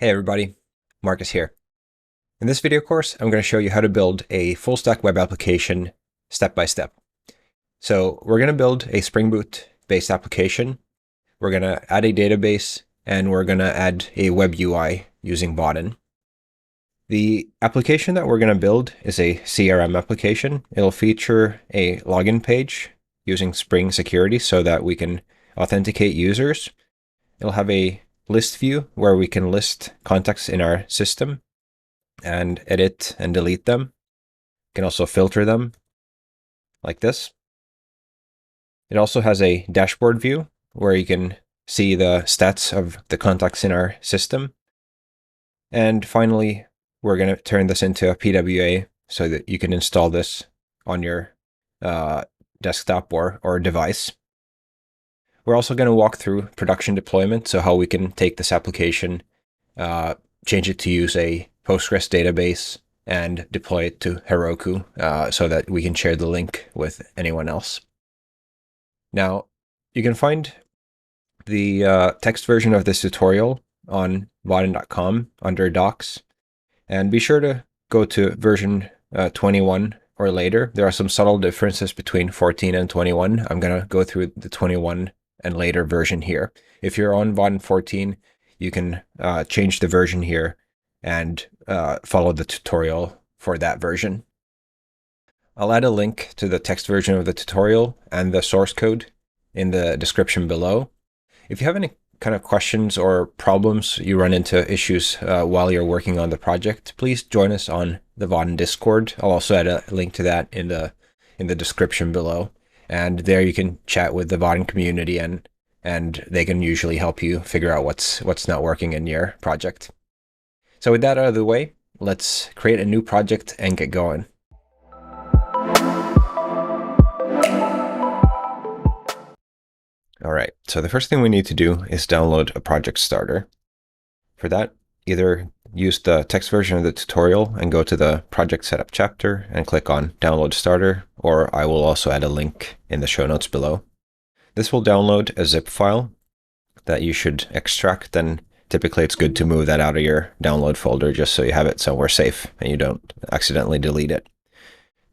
Hey everybody, Marcus here. In this video course, I'm going to show you how to build a full stack web application step by step. So we're going to build a Spring Boot based application. We're going to add a database and we're going to add a web UI using Vaadin. The application that we're going to build is a CRM application. It'll feature a login page using Spring Security so that we can authenticate users. It'll have a list view where we can list contacts in our system and edit and delete them. You can also filter them like this. It also has a dashboard view where you can see the stats of the contacts in our system. And finally, we're going to turn this into a PWA so that you can install this on your desktop or device. We're also going to walk through production deployment, so how we can take this application, change it to use a Postgres database, and deploy it to Heroku so that we can share the link with anyone else. Now, you can find the text version of this tutorial on vaadin.com under docs, and be sure to go to version 21 or later. There are some subtle differences between 14 and 21. I'm going to go through the 21 and later version here. If you're on Vaadin 14, you can change the version here and follow the tutorial for that version. I'll add a link to the text version of the tutorial and the source code in the description below. If you have any kind of questions or problems, you run into issues while you're working on the project, please join us on the Vaadin Discord. I'll also add a link to that in the description below. And there you can chat with the Vaadin community and they can usually help you figure out what's not working in your project. So with that out of the way, let's create a new project and get going. All right, so the first thing we need to do is download a project starter. For that, either use the text version of the tutorial and go to the project setup chapter and click on download starter, or I will also add a link in the show notes below. This will download a zip file that you should extract, and typically it's good to move that out of your download folder just so you have it somewhere safe and you don't accidentally delete it.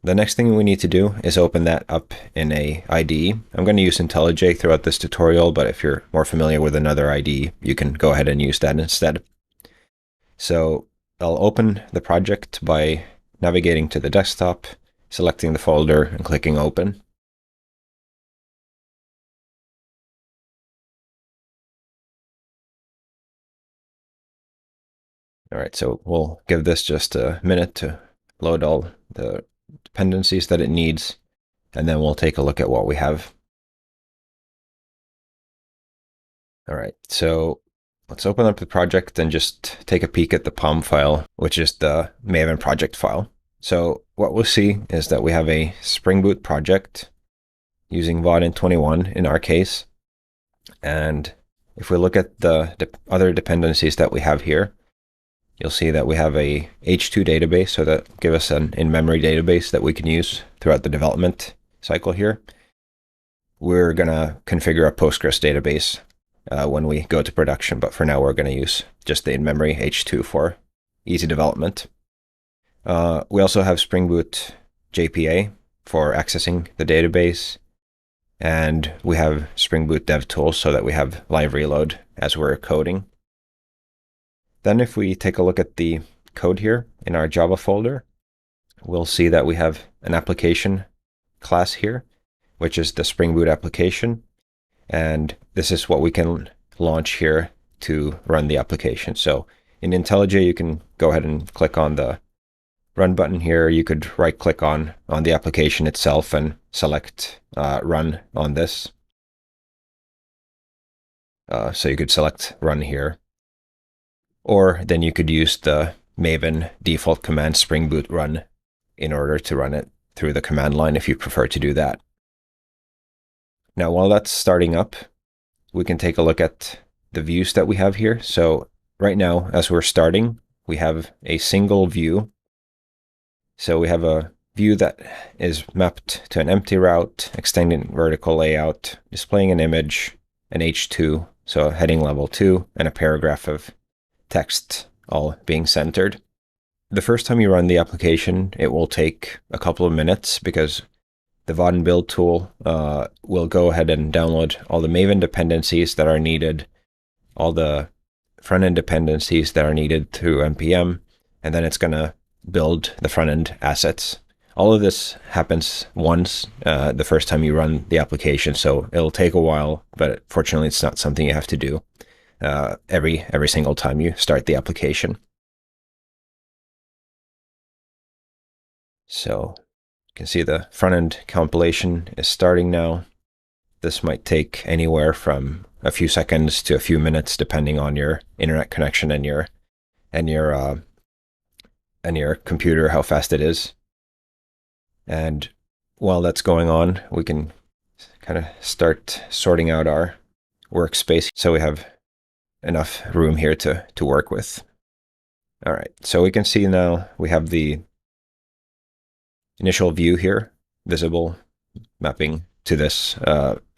The next thing we need to do is open that up in a IDE. I'm going to use IntelliJ throughout this tutorial, but if you're more familiar with another IDE, you can go ahead and use that instead. So I'll open the project by navigating to the desktop, selecting the folder, and clicking open. All right, so we'll give this just a minute to load all the dependencies that it needs, and then we'll take a look at what we have. All right, so let's open up the project and just take a peek at the POM file, which is the Maven project file. So what we'll see is that we have a Spring Boot project using Vaadin 21 in our case. And if we look at the other dependencies that we have here, you'll see that we have a H2 database, so that gives us an in-memory database that we can use throughout the development cycle here. We're going to configure a Postgres database when we go to production, but for now we're going to use just the in-memory H2 for easy development. We also have Spring Boot JPA for accessing the database, and we have Spring Boot DevTools so that we have live reload as we're coding. Then if we take a look at the code here in our Java folder, we'll see that we have an application class here, which is the Spring Boot application. And this is what we can launch here to run the application. So in IntelliJ, you can go ahead and click on the run button here. You could right click on the application itself and select run on this. So you could select run here. Or then you could use the Maven default command Spring Boot run in order to run it through the command line if you prefer to do that. Now, while that's starting up, we can take a look at the views that we have here. So right now, as we're starting, we have a single view. So we have a view that is mapped to an empty route, extending vertical layout, displaying an image, an H2, so heading level 2, and a paragraph of text all being centered. The first time you run the application, it will take a couple of minutes because the Vaadin build tool will go ahead and download all the Maven dependencies that are needed, all the front-end dependencies that are needed through NPM, and then it's going to build the front-end assets. All of this happens once the first time you run the application, so it'll take a while, but fortunately it's not something you have to do every single time you start the application. So you can see the front-end compilation is starting now. This might take anywhere from a few seconds to a few minutes, depending on your internet connection and your computer, how fast it is. And while that's going on, we can kind of start sorting out our workspace so we have enough room here to work with. All right, so we can see now we have the initial view here, visible, mapping to this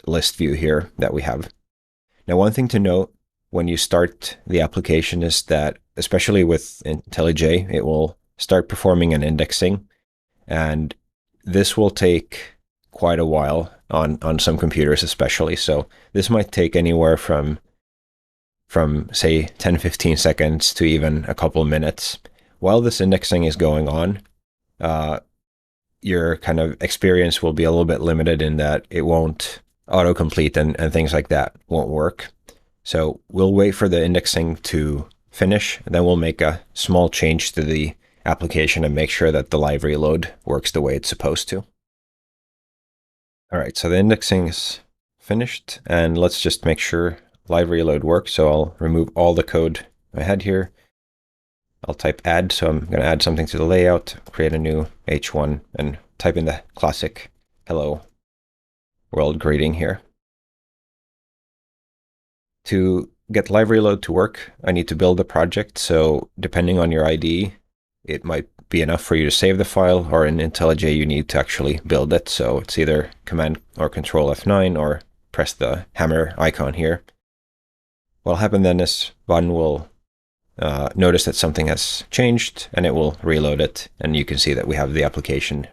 list view here that we have. Now, one thing to note when you start the application is that, especially with IntelliJ, it will start performing an indexing, and this will take quite a while on some computers especially. So this might take anywhere from say 10-15 seconds to even a couple minutes. While this indexing is going on, your kind of experience will be a little bit limited in that it won't autocomplete and things like that won't work. So we'll wait for the indexing to finish, and then we'll make a small change to the application and make sure that the live reload works the way it's supposed to. All right, so the indexing is finished, and let's just make sure live reload works. So I'll remove all the code I had here. I'll type add, so I'm going to add something to the layout, create a new H1, and type in the classic hello world greeting here. To get live reload to work, I need to build a project, so depending on your IDE, it might be enough for you to save the file, or in IntelliJ you need to actually build it, so it's either Command or Control F9 or press the hammer icon here. What'll happen then is Vaadin will notice that something has changed, and it will reload it, and you can see that we have the application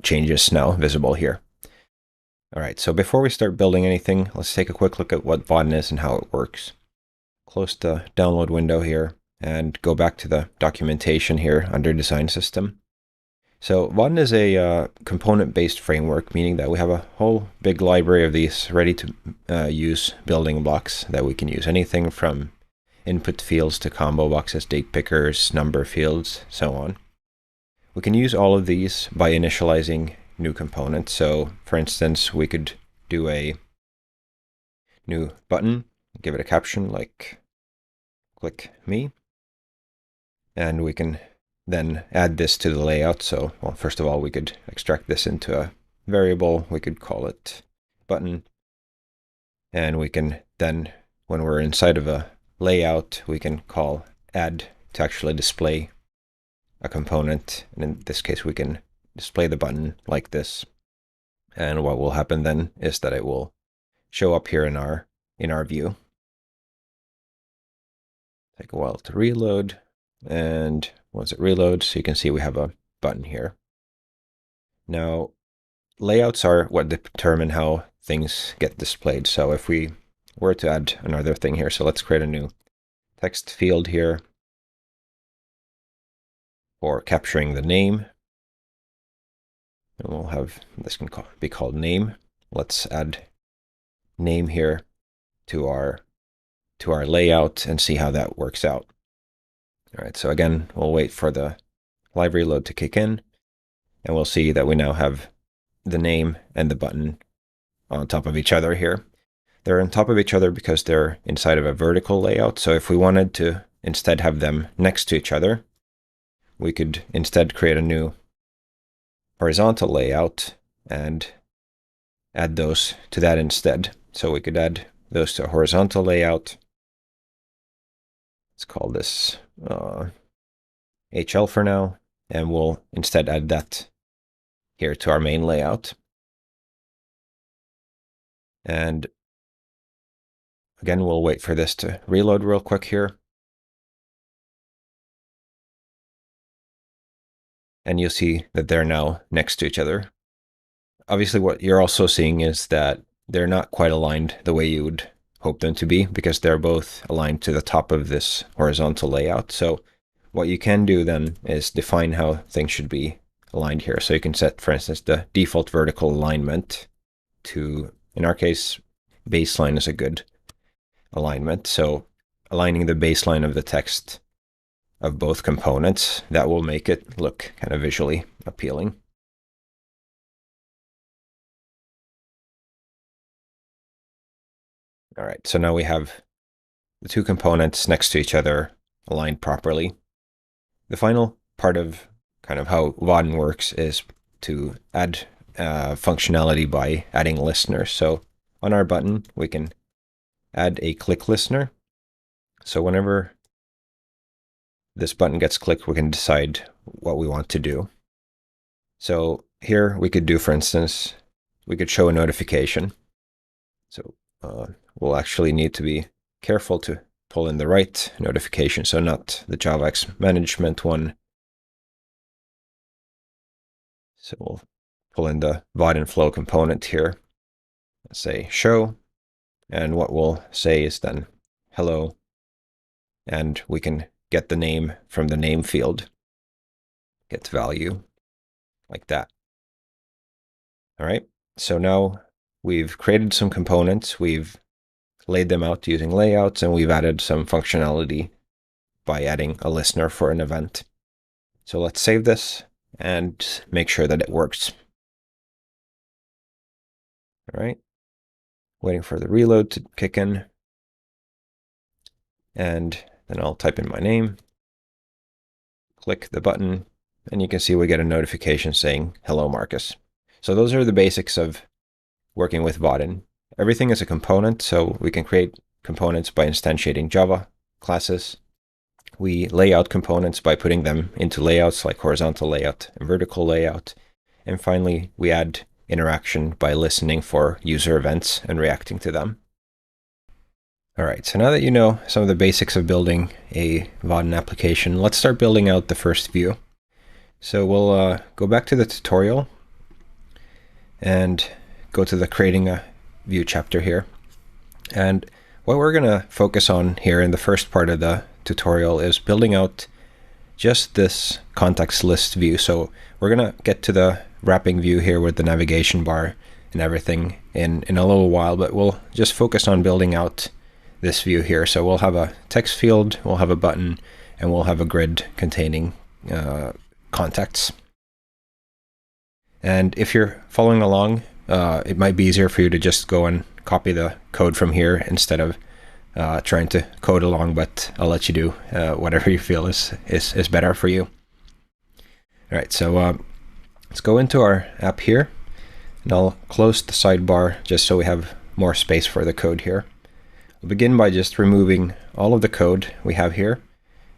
changes now visible here. All right, so before we start building anything, let's take a quick look at what Vaadin is and how it works. Close the download window here and go back to the documentation here under Design System. So Vaadin is a component-based framework, meaning that we have a whole big library of these ready to use building blocks that we can use. Anything from input fields to combo boxes, date pickers, number fields, so on. We can use all of these by initializing new components. So for instance, we could do a new button, give it a caption like click me, and we can then add this to the layout. So, well, first of all, we could extract this into a variable. We could call it button, and we can then, when we're inside of a layout, we can call add to actually display a component, and in this case we can display the button like this, and what will happen then is that it will show up here in our view. Take a while to reload, and once it reloads, you can see we have a button here. Now, layouts are what determine how things get displayed. So if we were to add another thing here, so let's create a new text field here for capturing the name. And we'll have, this can be called name. Let's add name here to our layout and see how that works out. All right, so again, we'll wait for the live reload to kick in, and we'll see that we now have the name and the button on top of each other here. They're on top of each other because they're inside of a vertical layout. So if we wanted to instead have them next to each other, we could instead create a new horizontal layout and add those to that instead. So we could add those to a horizontal layout. Let's call this HL for now, and we'll instead add that here to our main layout. And again, we'll wait for this to reload real quick here. and you'll see that they're now next to each other. Obviously, what you're also seeing is that they're not quite aligned the way you would hope them to be, because they're both aligned to the top of this horizontal layout. So what you can do then is define how things should be aligned here. So you can set, for instance, the default vertical alignment to, in our case, baseline is a good alignment. So aligning the baseline of the text of both components, that will make it look kind of visually appealing. All right, so now we have the two components next to each other aligned properly. The final part of kind of how Vaadin works is to add functionality by adding listeners. So on our button, we can add a click listener. So whenever this button gets clicked, we can decide what we want to do. So here we could do, for instance, we could show a notification. So we'll actually need to be careful to pull in the right notification, so not the JavaX management one. So we'll pull in the Vaadin flow component here, say show, and what we'll say is then hello, and we can get the name from the name field, get value, like that. All right, so now we've created some components, we've laid them out using layouts, and we've added some functionality by adding a listener for an event. So let's save this and make sure that it works. All right, waiting for the reload to kick in. And then I'll type in my name, click the button, and you can see we get a notification saying, hello, Marcus. So those are the basics of working with Vaadin. Everything is a component, so we can create components by instantiating Java classes. We lay out components by putting them into layouts like horizontal layout and vertical layout. And finally, we add interaction by listening for user events and reacting to them. All right, so now that you know some of the basics of building a Vaadin application, let's start building out the first view. So we'll go back to the tutorial and go to the creating a view chapter here. And what we're going to focus on here in the first part of the tutorial is building out just this context list view. So we're going to get to the wrapping view here with the navigation bar and everything in a little while, but we'll just focus on building out this view here. So we'll have a text field, we'll have a button, and we'll have a grid containing contacts. And if you're following along, it might be easier for you to just go and copy the code from here instead of trying to code along, but I'll let you do whatever you feel is better for you. All right, so let's go into our app here, and I'll close the sidebar just so we have more space for the code here. We'll begin by just removing all of the code we have here,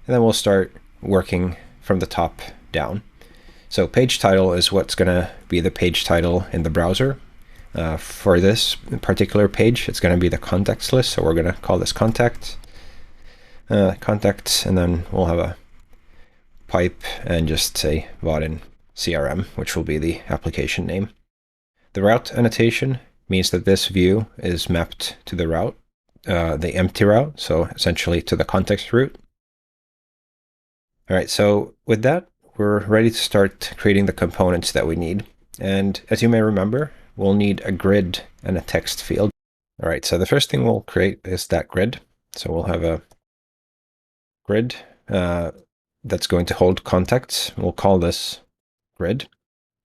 and then we'll start working from the top down. So page title is what's going to be the page title in the browser. For this particular page, it's going to be the contacts list. So we're going to call this contacts, and then we'll have a pipe and just say Vaadin CRM, which will be the application name. The route annotation means that this view is mapped to the route, the empty route, so essentially to the context route. All right, so with that, we're ready to start creating the components that we need. And as you may remember, we'll need a grid and a text field. All right, so the first thing we'll create is that grid. So we'll have a grid that's going to hold contacts. We'll call this grid,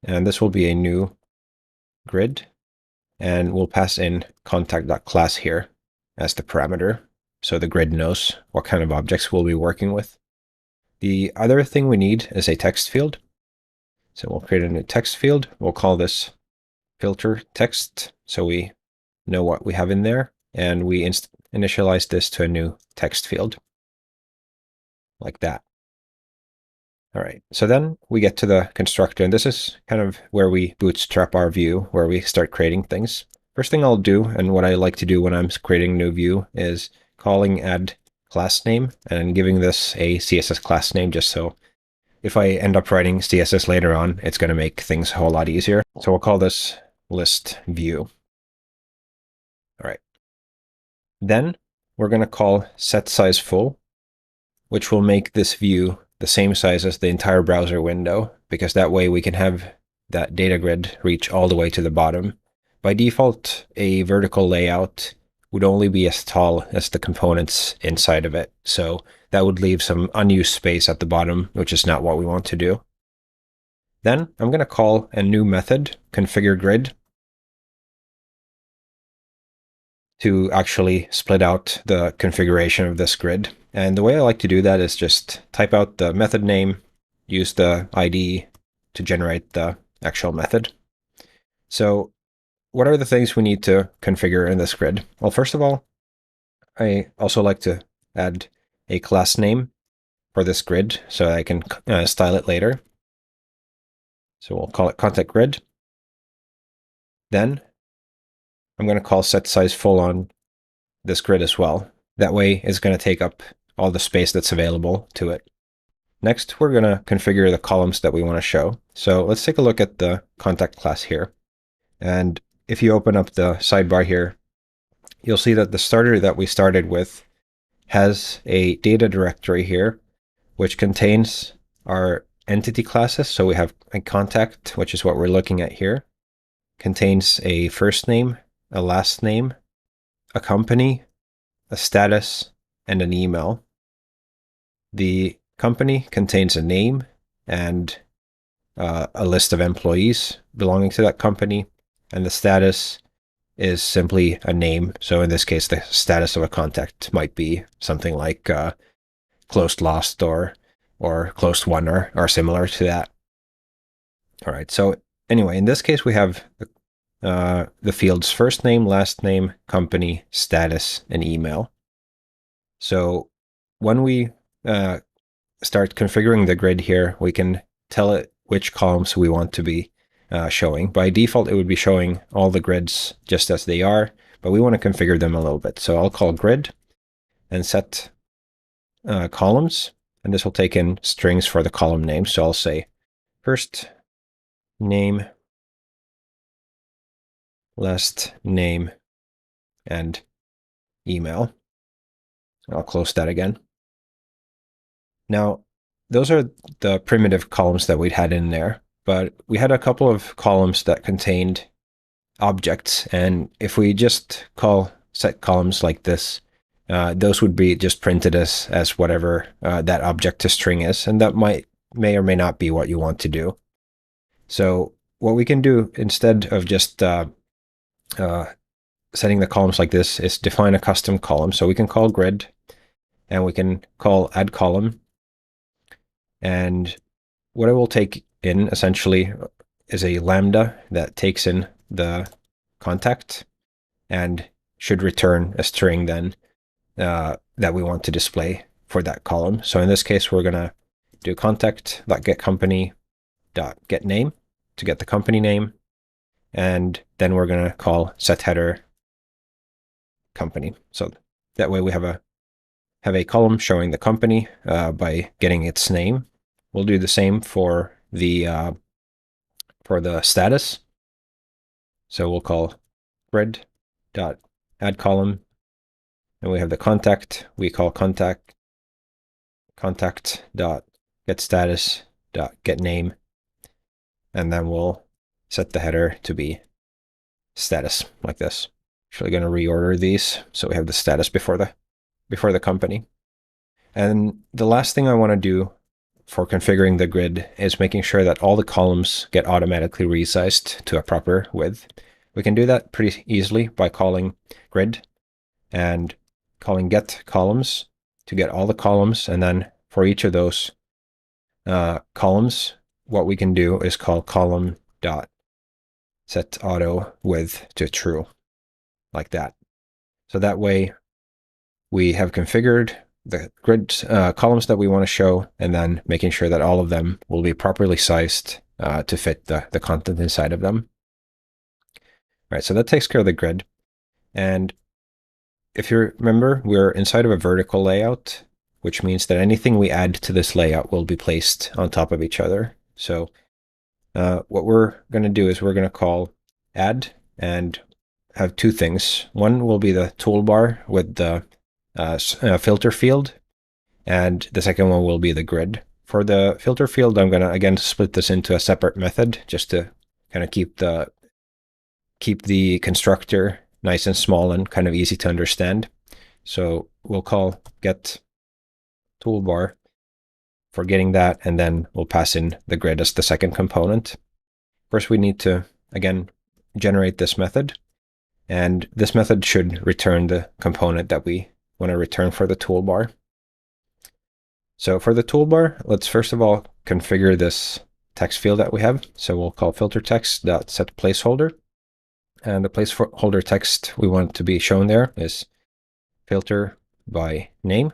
and this will be a new grid, and we'll pass in contact.class here as the parameter, so the grid knows what kind of objects we'll be working with. The other thing we need is a text field. So we'll create a new text field. We'll call this filter text, so we know what we have in there, and we initialize this to a new text field, like that. All right, so then we get to the constructor, and this is kind of where we bootstrap our view, where we start creating things. First thing I'll do, and what I like to do when I'm creating a new view, is calling add class name and giving this a CSS class name, just so if I end up writing CSS later on, it's going to make things a whole lot easier. So we'll call this list view. All right. Then we're going to call set size full, which will make this view the same size as the entire browser window, because that way we can have that data grid reach all the way to the bottom. By default, a vertical layout would only be as tall as the components inside of it. So that would leave some unused space at the bottom, which is not what we want to do. Then I'm going to call a new method, configure grid, to actually split out the configuration of this grid. And the way I like to do that is just type out the method name, use the ID to generate the actual method. So what are the things we need to configure in this grid? Well, first of all, I also like to add a class name for this grid so I can style it later. So we'll call it contact grid. Then I'm going to call set size full on this grid as well. That way it's going to take up all the space that's available to it. Next, we're going to configure the columns that we want to show. So let's take a look at the contact class here. And if you open up the sidebar here, you'll see that the starter that we started with has a data directory here, which contains our entity classes. So we have a contact, which is what we're looking at here, contains a first name, a last name, a company, a status, and an email. The company contains a name and a list of employees belonging to that company, and the status is simply a name. So in this case, the status of a contact might be something like closed lost or closed won or similar to that. All right, so anyway, in this case, we have the fields first name, last name, company, status, and email. So when we start configuring the grid here, we can tell it which columns we want to be showing. By default, it would be showing all the grids just as they are, but we want to configure them a little bit. So I'll call grid and set columns, and this will take in strings for the column name. So I'll say first name, last name, and email. I'll close that again. Now, those are the primitive columns that we'd had in there, but we had a couple of columns that contained objects, and if we just call set columns like this, those would be just printed as whatever that object to string is, and that may or may not be what you want to do. So what we can do instead of just setting the columns like this is define a custom column. So we can call grid, and we can call add column, and what it will take in essentially is a lambda that takes in the contact and should return a string then that we want to display for that column. So in this case, we're going to do contact.getCompany.getName to get the company name, and then we're going to call setHeader company. So that way we have a column showing the company by getting its name. We'll do the same for the status. So we'll call grid.addColumn, and we have the contact. We call contact.getStatus.getName, and then we'll set the header to be status like this. Actually going to reorder these so we have the status before the company. And the last thing I want to do for configuring the grid is making sure that all the columns get automatically resized to a proper width. We can do that pretty easily by calling grid and calling get columns to get all the columns, and then for each of those columns, what we can do is call column dot set auto width to true, like that. So that way we have configured the grid columns that we want to show, and then making sure that all of them will be properly sized to fit the content inside of them. All right, so that takes care of the grid. And if you remember, we're inside of a vertical layout which means that anything we add to this layout will be placed on top of each other. So what we're going to do is we're going to call add and have two things. One will be the toolbar with the filter field, and the second one will be the grid. For the filter field, I'm going to again split this into a separate method just to kind of keep the constructor nice and small and kind of easy to understand. So we'll call get toolbar for getting that, and then we'll pass in the grid as the second component. First, we need to, again, generate this method, and this method should return the component that we want to return for the toolbar. So for the toolbar, let's first of all configure this text field that we have. So we'll call filter text.set placeholder, and the placeholder text we want to be shown there is filter by name.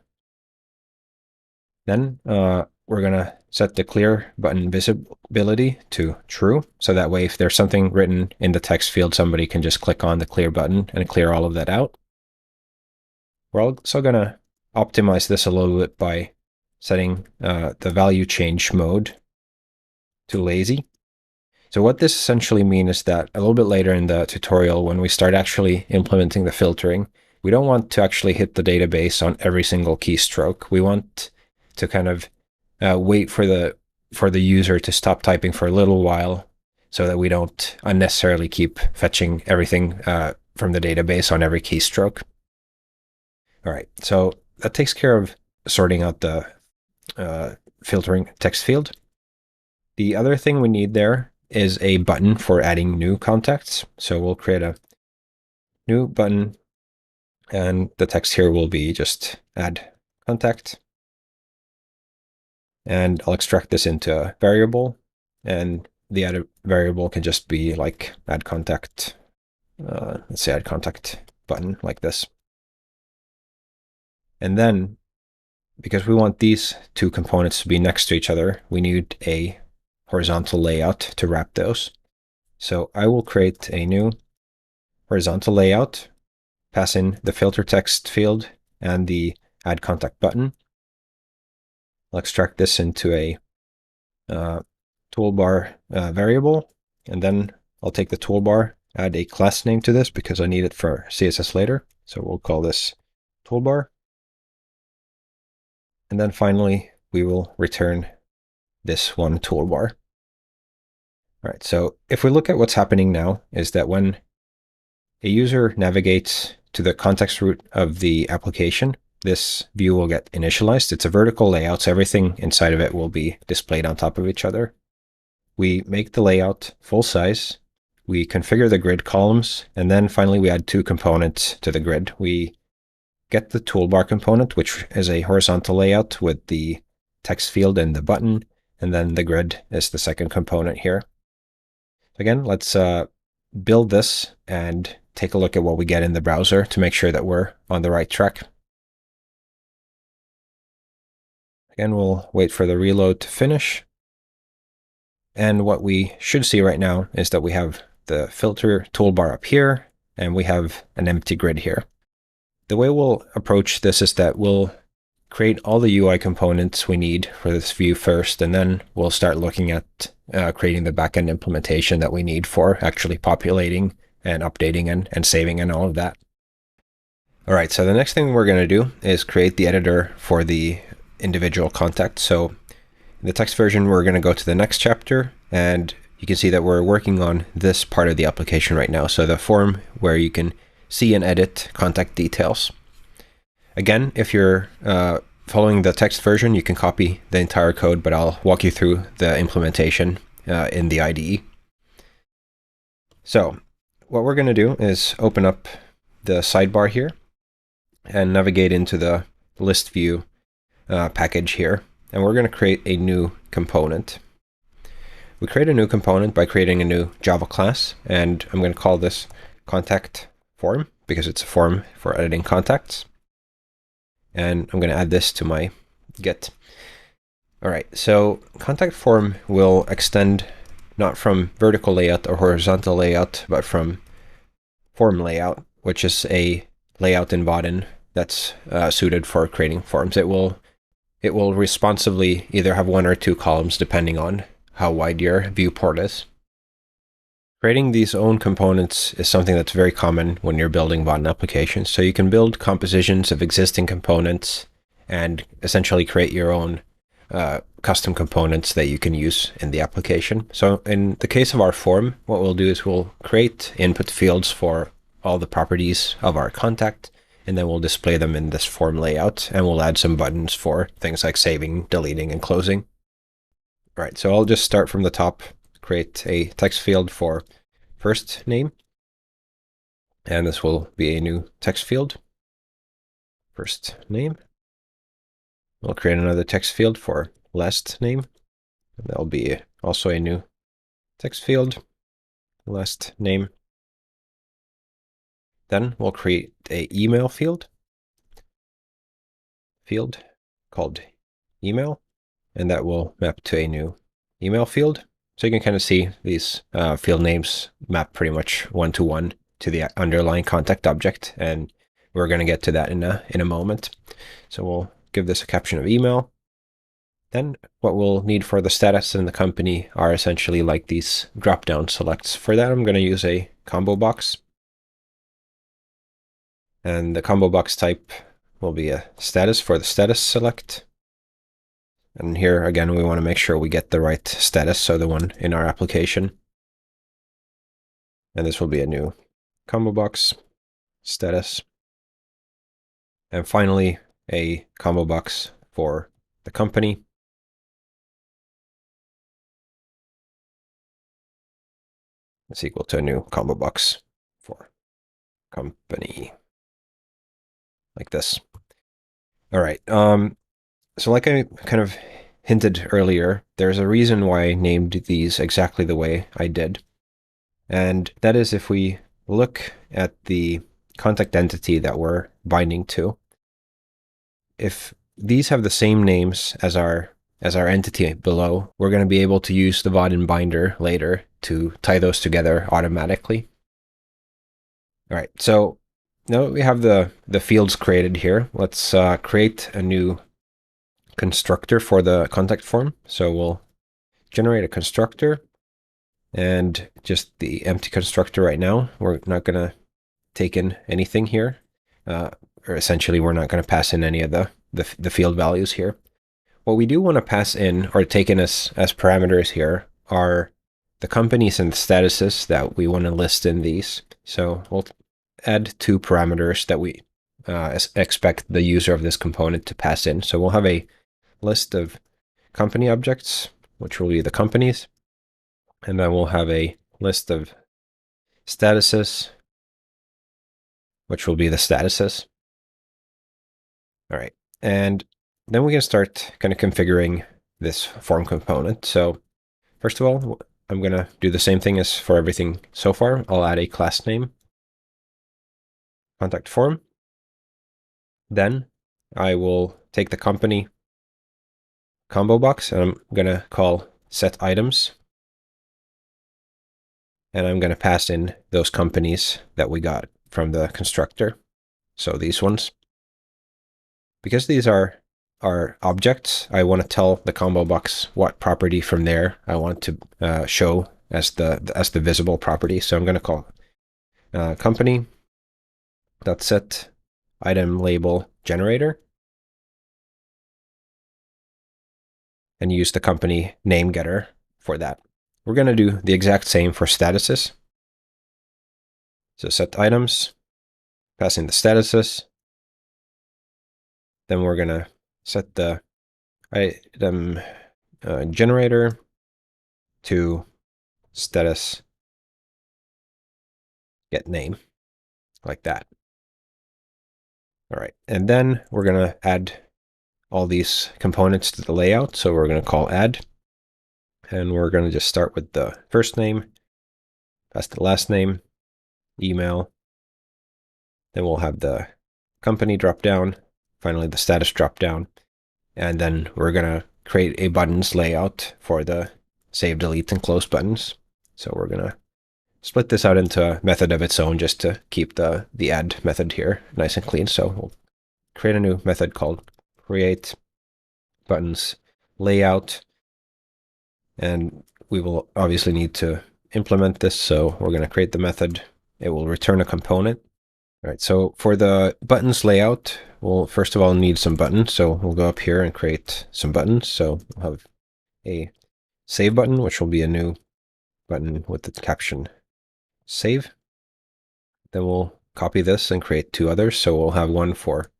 Then we're going to set the clear button visibility to true, so that way if there's something written in the text field, somebody can just click on the clear button and clear all of that out. We're also going to optimize this a little bit by setting the value change mode to lazy. So what this essentially means is that a little bit later in the tutorial, when we start actually implementing the filtering, we don't want to actually hit the database on every single keystroke. We want to kind of wait for the user to stop typing for a little while, so that we don't unnecessarily keep fetching everything from the database on every keystroke. All right, so that takes care of sorting out the filtering text field. The other thing we need there is a button for adding new contacts. So we'll create a new button, and the text here will be just add contact. And I'll extract this into a variable, and the added variable can just be like add contact. Let's say add contact button like this. And then, because we want these two components to be next to each other, we need a horizontal layout to wrap those. So I will create a new horizontal layout, pass in the filter text field and the add contact button. I'll extract this into a toolbar variable, and then I'll take the toolbar, add a class name to this because I need it for CSS later. So we'll call this toolbar. And then finally, we will return this one toolbar. All right, so if we look at what's happening now, is that when a user navigates to the context root of the application, this view will get initialized. It's a vertical layout, so everything inside of it will be displayed on top of each other. We make the layout full size, we configure the grid columns, and then finally we add two components to the grid. We get the toolbar component, which is a horizontal layout with the text field and the button, and then the grid is the second component here. Again, let's build this and take a look at what we get in the browser to make sure that we're on the right track. Again, we'll wait for the reload to finish. And what we should see right now is that we have the filter toolbar up here, and we have an empty grid here. The way we'll approach this is that we'll create all the UI components we need for this view first, and then we'll start looking at creating the backend implementation that we need for actually populating and updating and saving and all of that. All right, so the next thing we're going to do is create the editor for the individual contact. So in the text version, we're going to go to the next chapter, and you can see that we're working on this part of the application right now. So the form where you can see and edit contact details. Again, if you're following the text version, you can copy the entire code, but I'll walk you through the implementation in the IDE. So what we're going to do is open up the sidebar here and navigate into the list view package here, and we're going to create a new component. We create a new component by creating a new Java class, and I'm going to call this contact form because it's a form for editing contacts. And I'm going to add this to my Git. All right, so contact form will extend not from vertical layout or horizontal layout, but from form layout, which is a layout in Vaadin that's suited for creating forms. It will it will responsively either have 1 or 2 columns depending on how wide your viewport is. Creating these own components is something that's very common when you're building Vaadin applications. So you can build compositions of existing components and essentially create your own custom components that you can use in the application. So in the case of our form, what we'll do is we'll create input fields for all the properties of our contact, and then we'll display them in this form layout, and we'll add some buttons for things like saving, deleting, and closing. All right, so I'll just start from the top, create a text field for first name, and this will be a new text field, first name. We'll create another text field for last name, and that'll be also a new text field, last name. Then we'll create a email field called email, and that will map to a new email field. So you can kind of see these field names map pretty much one-to-one to the underlying contact object, and we're going to get to that in a moment. So we'll give this a caption of email. Then what we'll need for the status and the company are essentially like these drop-down selects. For that, I'm going to use a combo box. And the combo box type will be a status for the status select. And here, again, we want to make sure we get the right status, so the one in our application. And this will be a new combo box status. And finally, a combo box for the company. It's equal to a new combo box for company, like this. All right. So like I kind of hinted earlier, there's a reason why I named these exactly the way I did. And that is if we look at the contact entity that we're binding to, if these have the same names as our entity below, we're going to be able to use the Vaadin binder later to tie those together automatically. All right, so now that we have the fields created here, let's create a new constructor for the contact form. So we'll generate a constructor, and just the empty constructor right now. We're not going to take in anything here, or essentially we're not going to pass in any of the field values here. What we do want to pass in or take in as parameters here are the companies and the statuses that we want to list in these. So we'll add 2 parameters that we expect the user of this component to pass in. So we'll have a list of company objects, which will be the companies, and then we'll have a list of statuses, which will be the statuses. All right, and then we can start kind of configuring this form component. So first of all, I'm going to do the same thing as for everything so far. I'll add a class name, contact form. Then I will take the company combo box, and I'm going to call set items. And I'm going to pass in those companies that we got from the constructor. So these ones. Because these are objects, I want to tell the combo box what property from there I want to show as the visible property. So I'm going to call company dot set item label generator, and use the company name getter for that. We're going to do the exact same for statuses. So set items, pass in the statuses. Then we're going to set the item generator to status get name, like that. All right, and then we're going to add all these components to the layout. So we're going to call add, and we're going to just start with the first name, pass the last name, email. Then we'll have the company drop down, finally the status drop down, and then we're going to create a buttons layout for the save, delete, and close buttons. So we're going to split this out into a method of its own just to keep the add method here nice and clean. So we'll create a new method called create buttons layout. And we will obviously need to implement this. So we're going to create the method. It will return a component. All right, so for the buttons layout, we'll first of all need some buttons. So we'll go up here and create some buttons. So we'll have a save button, which will be a new button with the caption save. Then we'll copy this and create two others. So we'll have one for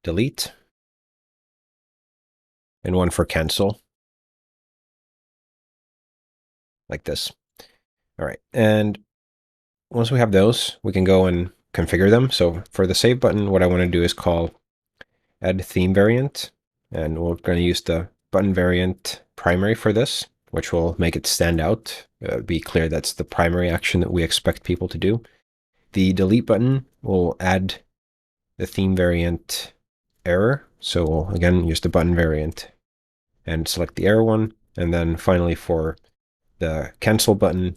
delete and one for cancel, like this. All right, and once we have those, we can go and configure them. So for the save button, what I want to do is call add theme variant, and we're going to use the button variant primary for this, which will make it stand out, be clear that's the primary action that we expect people to do. The delete button will add the theme variant error. So we'll again use the button variant and select the error one. And then finally for the cancel button,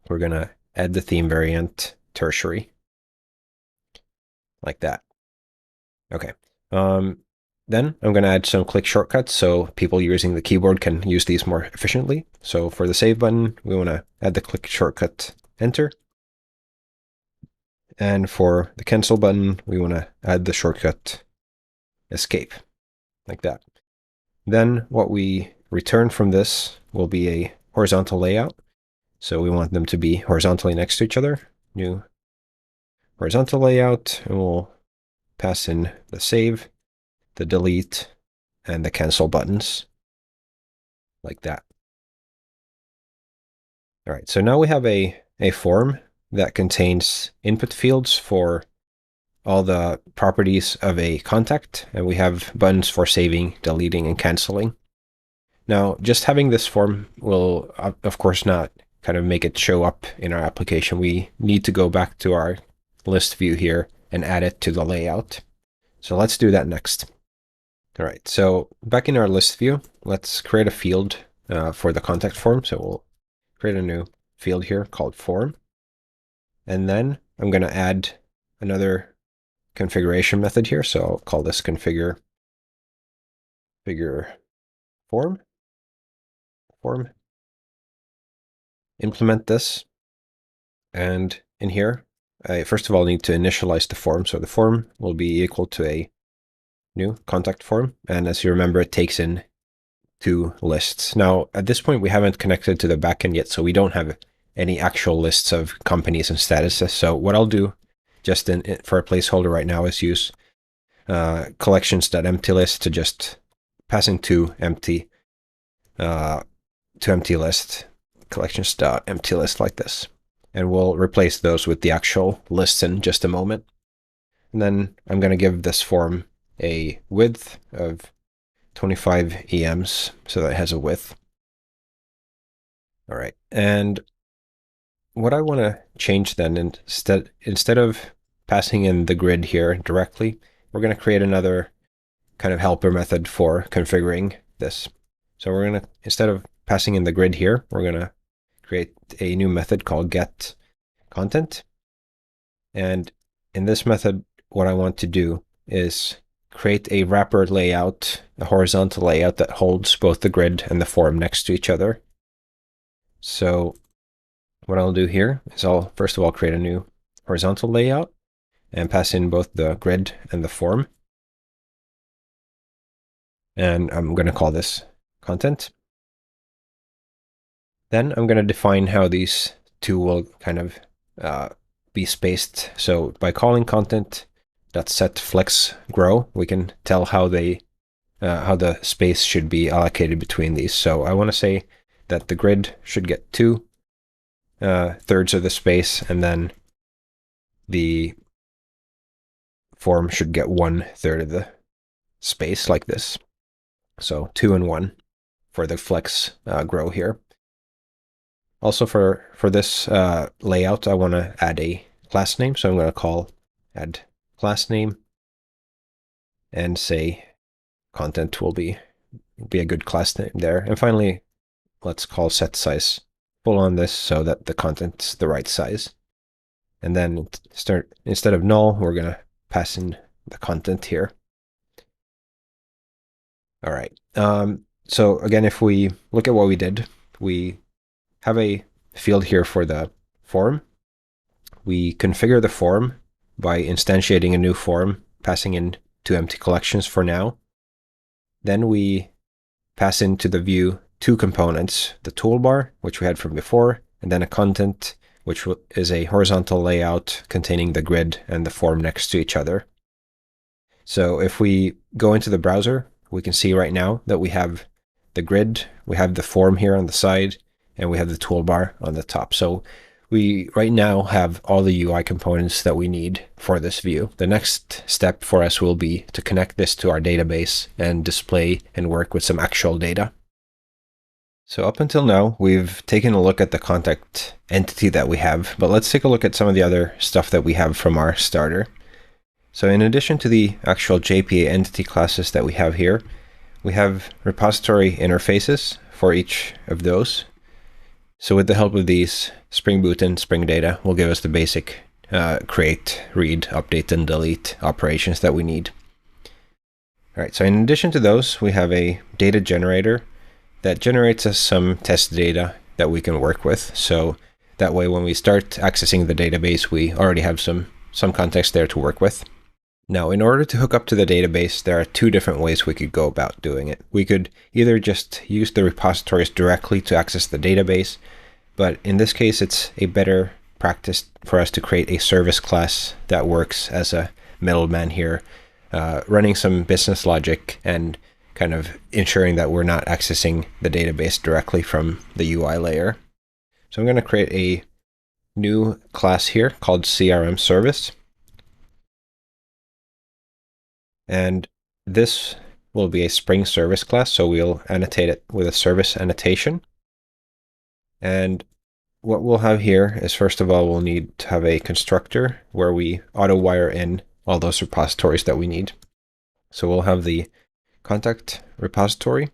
we're going to add the theme variant tertiary, like that. Okay. Then I'm going to add some click shortcuts so people using the keyboard can use these more efficiently. So for the save button, we want to add the click shortcut enter. And for the cancel button, we want to add the shortcut escape, like that. Then what we return from this will be a horizontal layout. So we want them to be horizontally next to each other. New horizontal layout, and we'll pass in the save, the delete, and the cancel buttons, like that. All right, so now we have a form that contains input fields for all the properties of a contact, and we have buttons for saving, deleting, and canceling. Now, just having this form will, of course, not kind of make it show up in our application. We need to go back to our list view here and add it to the layout. So let's do that next. All right, so back in our list view, let's create a field for the contact form. So we'll create a new field here called form. And then I'm going to add another configuration method here. So I'll call this configure form. Implement this. And in here, I first of all need to initialize the form. So the form will be equal to a new contact form. And as you remember, it takes in two lists. Now, at this point, we haven't connected to the backend yet, so we don't have any actual lists of companies and statuses. So what I'll do just for a placeholder right now is use collections.emptylist to just pass in two empty list, collections.emptylist, like this. And we'll replace those with the actual lists in just a moment. And then I'm going to give this form a width of 25 EMs so that it has a width. All right. And what I want to change then, instead of passing in the grid here directly, we're going to create another kind of helper method for configuring this. So we're going to, instead of passing in the grid here, we're going to create a new method called getContent. And in this method, what I want to do is create a wrapper layout, a horizontal layout that holds both the grid and the form next to each other. So what I'll do here is I'll first of all create a new horizontal layout and pass in both the grid and the form. And I'm going to call this content. Then I'm going to define how these two will kind of be spaced. So by calling content.setFlexGrow, we can tell how the space should be allocated between these. So I want to say that the grid should get 2/3 of the space, and then the form should get 1/3 of the space, like this. So 2 and 1 for the flex grow here. Also for this layout, I want to add a class name. So I'm going to call add class name and say content will be a good class name there. And finally, let's call set size full on this so that the content's the right size. And then instead of null, we're going to pass in the content here. All right. So again, if we look at what we did, we have a field here for the form. We configure the form by instantiating a new form, passing in two empty collections for now. Then we pass into the view two components, the toolbar, which we had from before, and then a content, which is a horizontal layout containing the grid and the form next to each other. So if we go into the browser, we can see right now that we have the grid, we have the form here on the side, and we have the toolbar on the top. So we right now have all the UI components that we need for this view. The next step for us will be to connect this to our database and display and work with some actual data. So up until now, we've taken a look at the contact entity that we have, but let's take a look at some of the other stuff that we have from our starter. So in addition to the actual JPA entity classes that we have here, we have repository interfaces for each of those. So with the help of these, Spring Boot and Spring Data will give us the basic create, read, update, and delete operations that we need. All right, so in addition to those, we have a data generator that generates us some test data that we can work with. So that way, when we start accessing the database, we already have some context there to work with. Now, in order to hook up to the database, there are two different ways we could go about doing it. We could either just use the repositories directly to access the database, but in this case, it's a better practice for us to create a service class that works as a middleman here, running some business logic and kind of ensuring that we're not accessing the database directly from the UI layer. So I'm going to create a new class here called CRM Service. And this will be a Spring Service class, so we'll annotate it with a service annotation. And what we'll have here is, first of all, we'll need to have a constructor where we auto-wire in all those repositories that we need. So we'll have the contact repository.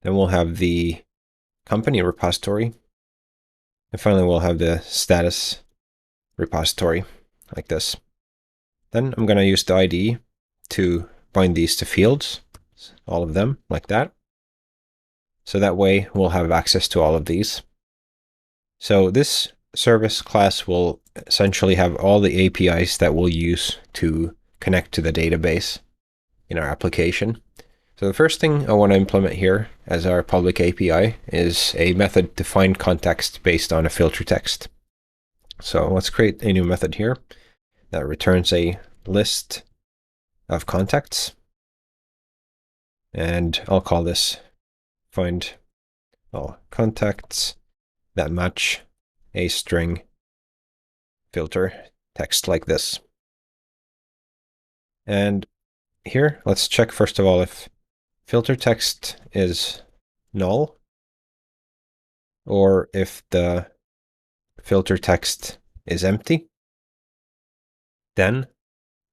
Then we'll have the company repository. And finally, we'll have the status repository, like this. Then I'm going to use the ID to bind these to fields, all of them, like that. So that way we'll have access to all of these. So this service class will essentially have all the APIs that we'll use to connect to the database in our application. So the first thing I want to implement here as our public API is a method to find context based on a filter text. So let's create a new method here that returns a list of contacts. And I'll call this find all contacts that match a string filter text like this. And here, let's check first of all if filter text is null or if the filter text is empty. Then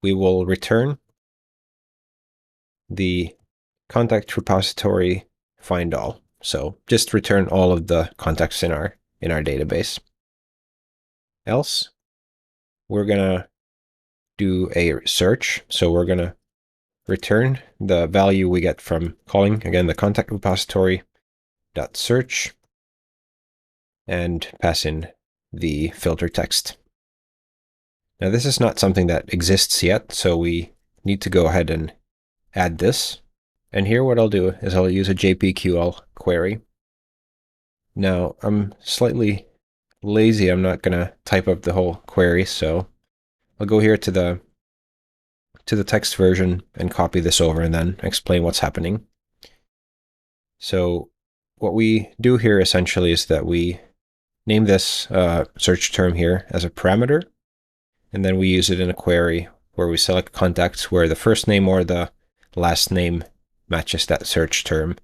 we will return the contact repository find all. So just return all of the contacts in our database. Else, we're gonna do a search. So we're gonna return the value we get from calling again the contact repository dot search and pass in the filter text. Now this is not something that exists yet, so we need to go ahead and add this. And here what I'll do is I'll use a JPQL query. Now I'm slightly lazy. I'm not going to type up the whole query, so I'll go here to the text version and copy this over and then explain what's happening. So what we do here essentially is that we name this search term here as a parameter, and then we use it in a query where we select contacts where the first name or the last name matches that search term,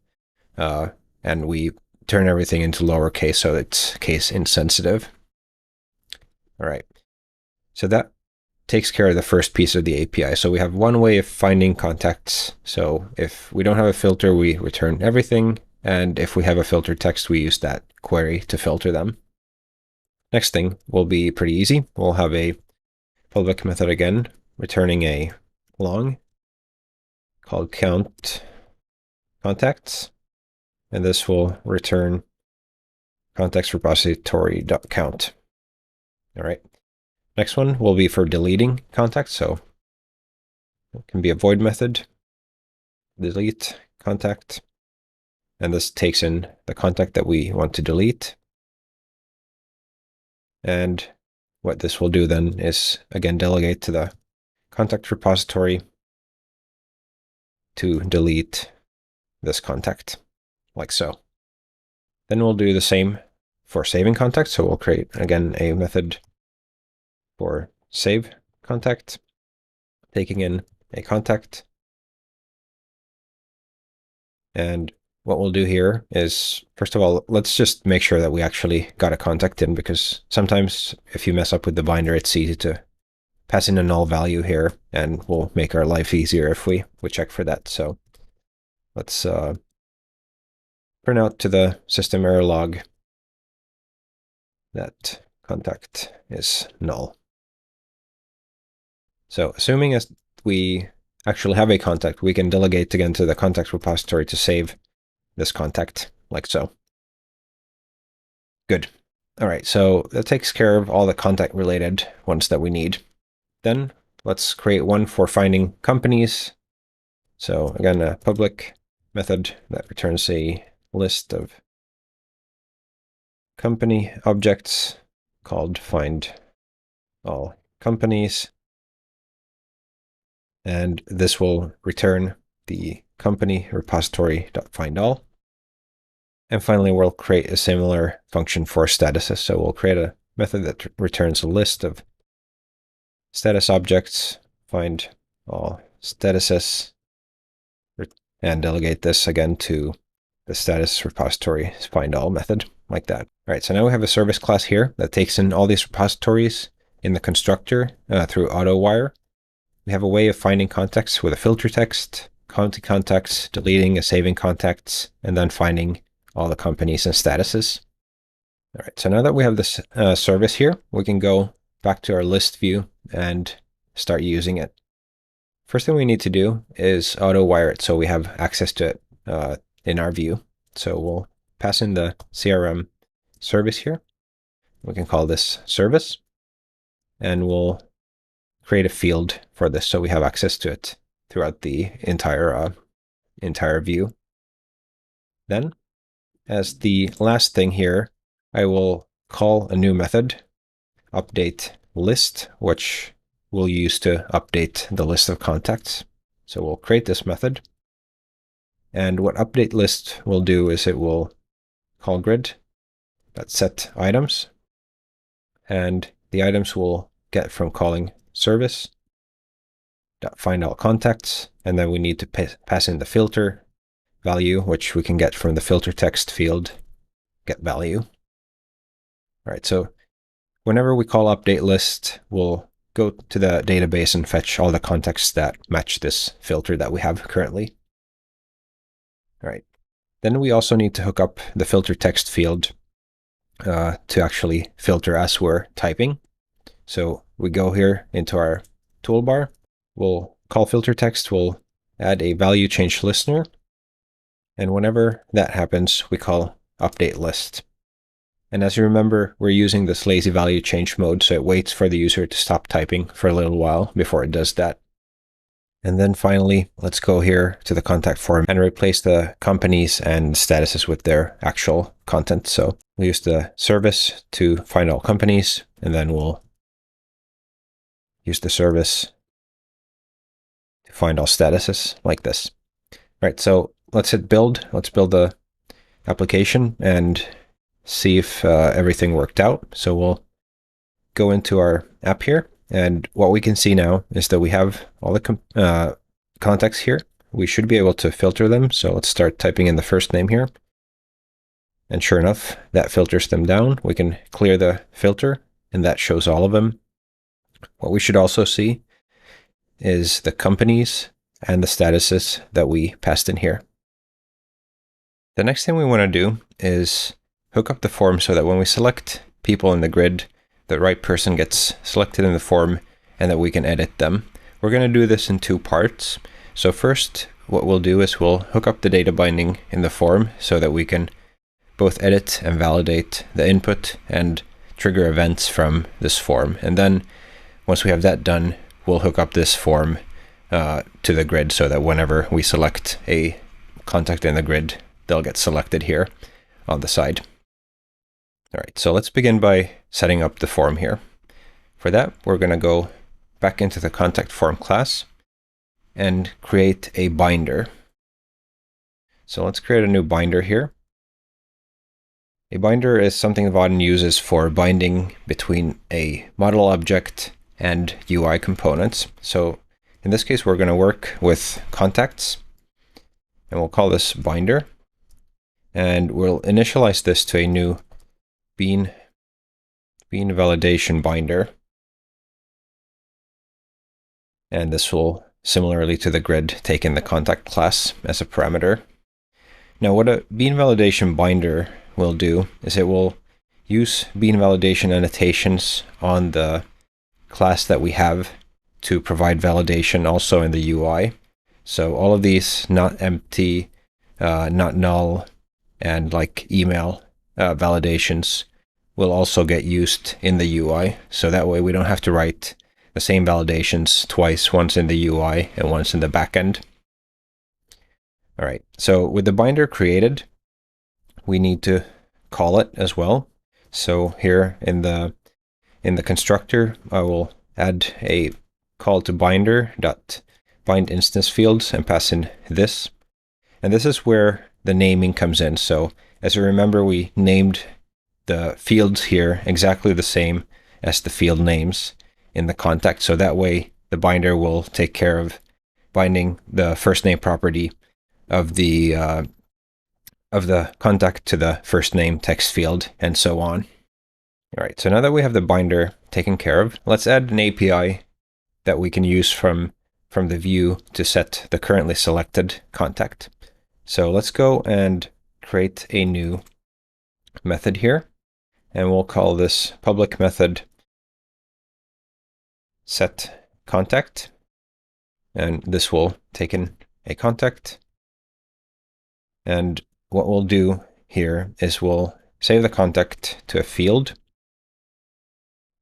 and we turn everything into lowercase so it's case insensitive. All right, so that takes care of the first piece of the API. So we have one way of finding contacts. So if we don't have a filter, we return everything, and if we have a filter text, we use that query to filter them. Next thing will be pretty easy. We'll have a public method again, returning a long called count contacts, and this will return context repository.count. All right. Next one will be for deleting contacts. So it can be a void method, delete contact, and this takes in the contact that we want to delete. And what this will do then is, again, delegate to the contact repository to delete this contact, like so. Then we'll do the same for saving contacts. So we'll create, again, a method for save contact, taking in a contact. And what we'll do here is, first of all, let's just make sure that we actually got a contact in, because sometimes if you mess up with the binder, it's easy to pass in a null value here, and we'll make our life easier if we check for that. So let's print out to the system error log that contact is null. So assuming as we actually have a contact, we can delegate again to the contact repository to save this contact, like so. Good. All right, so that takes care of all the contact related ones that we need. Then let's create one for finding companies. So again, a public method that returns a list of company objects called find all companies. And this will return the company repository.findAll. And finally, we'll create a similar function for statuses. So we'll create a method that returns a list of status objects, find all statuses, and delegate this again to the status repository findAll method, like that. All right, so now we have a service class here that takes in all these repositories in the constructor through AutoWire. We have a way of finding contacts with a filter text, counting contacts, deleting and saving contacts, and then finding all the companies and statuses. All right, so now that we have this service here, we can go back to our list view and start using it. First thing we need to do is AutoWire it so we have access to it in our view. So we'll pass in the CRM service here. We can call this service, and we'll create a field for this so we have access to it throughout the entire view. Then, as the last thing here, I will call a new method, update list, which we'll use to update the list of contacts. So we'll create this method. And what update list will do is it will call grid.set items. And the items we'll get from calling service.findAll contacts. And then we need to pass in the filter value, which we can get from the filter text field get value. All right, so whenever we call update list, we'll go to the database and fetch all the contacts that match this filter that we have currently. All right, then we also need to hook up the filter text field to actually filter as we're typing. So we go here into our toolbar, we'll call filter text, we'll add a value change listener. And whenever that happens, we call update list. And as you remember, we're using this lazy value change mode, so it waits for the user to stop typing for a little while before it does that. And then finally, let's go here to the contact form and replace the companies and statuses with their actual content. So we'll use the service to find all companies, and then we'll use the service to find all statuses, like this. All right, so let's hit build. Let's build the application and see if everything worked out. So we'll go into our app here, and what we can see now is that we have all the contacts here. We should be able to filter them. So let's start typing in the first name here. And sure enough, that filters them down. We can clear the filter, and that shows all of them. What we should also see is the companies and the statuses that we passed in here. The next thing we want to do is hook up the form so that when we select people in the grid, the right person gets selected in the form and that we can edit them. We're going to do this in two parts. So first, what we'll do is we'll hook up the data binding in the form so that we can both edit and validate the input and trigger events from this form. And then once we have that done, we'll hook up this form to the grid so that whenever we select a contact in the grid, they'll get selected here on the side. All right, so let's begin by setting up the form here. For that, we're going to go back into the contact form class and create a binder. So let's create a new binder here. A binder is something Vaadin uses for binding between a model object and UI components. So in this case, we're going to work with contacts, and we'll call this binder. And we'll initialize this to a new bean validation binder. And this will, similarly to the grid, take in the contact class as a parameter. Now, what a bean validation binder will do is it will use bean validation annotations on the class that we have to provide validation also in the UI. So all of these not empty, not null, and like email validations will also get used in the UI. So that way we don't have to write the same validations twice, once in the UI and once in the backend. All right, so with the binder created, we need to call it as well. So here in the constructor, I will add a call to binder.bind instance fields and pass in this. And this is where the naming comes in. So as you remember, we named the fields here exactly the same as the field names in the contact. So that way the binder will take care of binding the first name property of the contact to the first name text field and so on. All right, so now that we have the binder taken care of, let's add an API that we can use from the view to set the currently selected contact. So let's go and create a new method here, and we'll call this public method set contact, and this will take in a contact. And what we'll do here is we'll save the contact to a field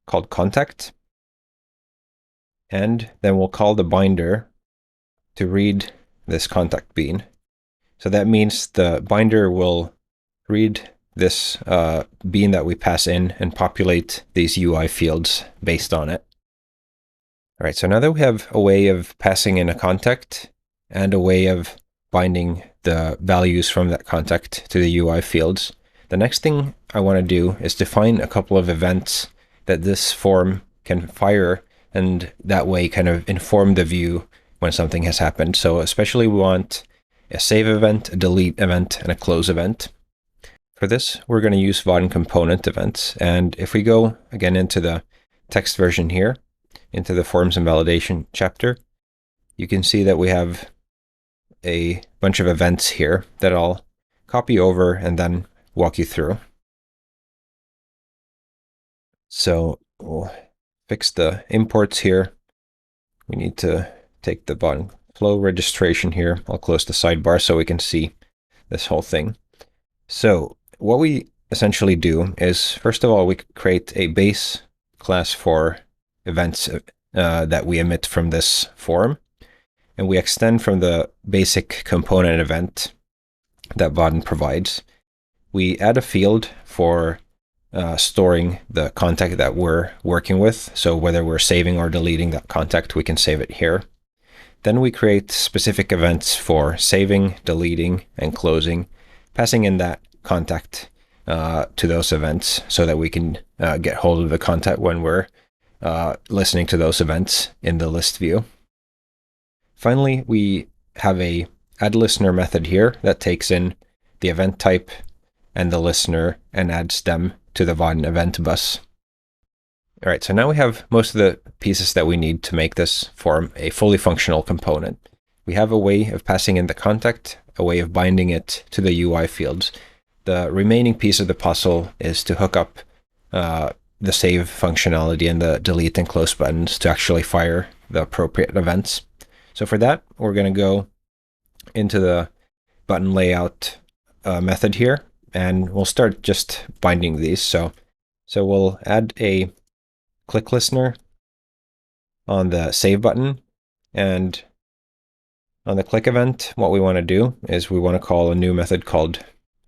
called contact, and then we'll call the binder to read this contact bean. So that means the binder will read this bean that we pass in and populate these UI fields based on it. All right, so now that we have a way of passing in a contact and a way of binding the values from that contact to the UI fields, the next thing I want to do is define a couple of events that this form can fire, and that way kind of inform the view when something has happened. So especially we want a save event, a delete event, and a close event. For this, we're going to use Vaadin component events. And if we go again into the text version here, into the forms and validation chapter, you can see that we have a bunch of events here that I'll copy over and then walk you through. So we'll fix the imports here. We need to take the Vaadin flow registration here. I'll close the sidebar so we can see this whole thing. So what we essentially do is, first of all, we create a base class for events that we emit from this form. And we extend from the basic component event that Vaadin provides. We add a field for storing the contact that we're working with. So whether we're saving or deleting that contact, we can save it here. Then we create specific events for saving, deleting, and closing, passing in that contact to those events so that we can get hold of the contact when we're listening to those events in the list view. Finally, we have a add listener method here that takes in the event type and the listener and adds them to the Vaadin event bus. All right, so now we have most of the pieces that we need to make this form a fully functional component. We have a way of passing in the contact, a way of binding it to the UI fields. The remaining piece of the puzzle is to hook up the save functionality and the delete and close buttons to actually fire the appropriate events. So for that, we're going to go into the button layout method here, and we'll start just binding these. So we'll add a click listener on the save button, and on the click event, what we want to do is we want to call a new method called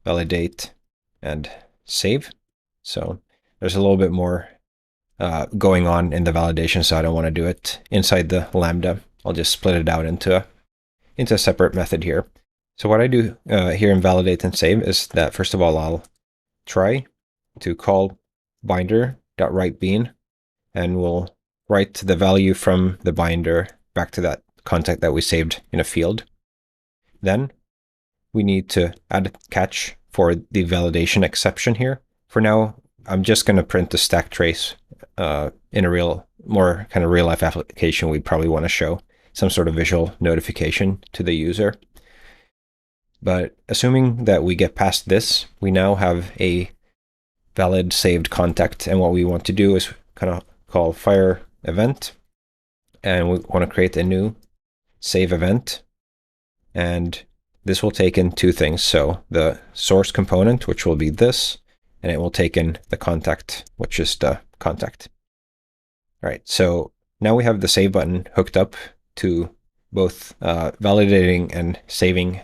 validate and save. So there's a little bit more going on in the validation, so I don't want to do it inside the Lambda. I'll just split it out into a separate method here. So what I do here in validate and save is that, first of all, I'll try to call binder.writeBean, and we'll write the value from the binder back to that contact that we saved in a field. Then we need to add a catch for the validation exception here. For now, I'm just going to print the stack trace. In a more kind of real life application, we'd probably want to show some sort of visual notification to the user. But assuming that we get past this, we now have a valid saved contact. And what we want to do is kind of call fire event, and we want to create a new save event. And this will take in two things. So the source component, which will be this, and it will take in the contact, which is the contact. All right, so now we have the save button hooked up to both validating and saving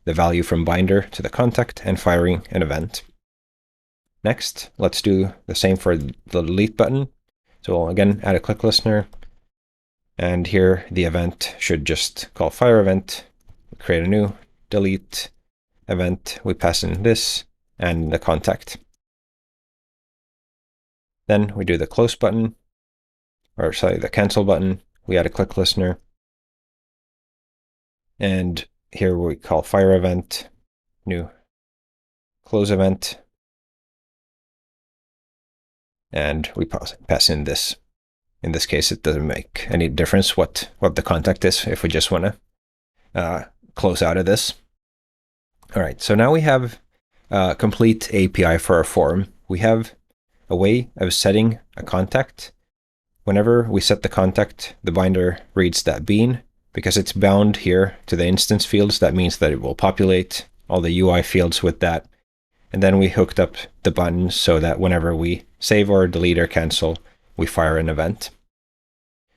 the value from binder to the contact and firing an event. Next, let's do the same for the delete button. So we'll again add a click listener, and here the event should just call fire event, create a new delete event, we pass in this and the contact. Then we do the close button, or sorry, the cancel button. We add a click listener, and here we call fire event, new close event, and we pass in this. In this case, it doesn't make any difference what the contact is if we just want to close out of this. All right, so now we have a complete API for our form. We have a way of setting a contact. Whenever we set the contact, the binder reads that bean. Because it's bound here to the instance fields, that means that it will populate all the UI fields with that. And then we hooked up the buttons so that whenever we save or delete or cancel, we fire an event.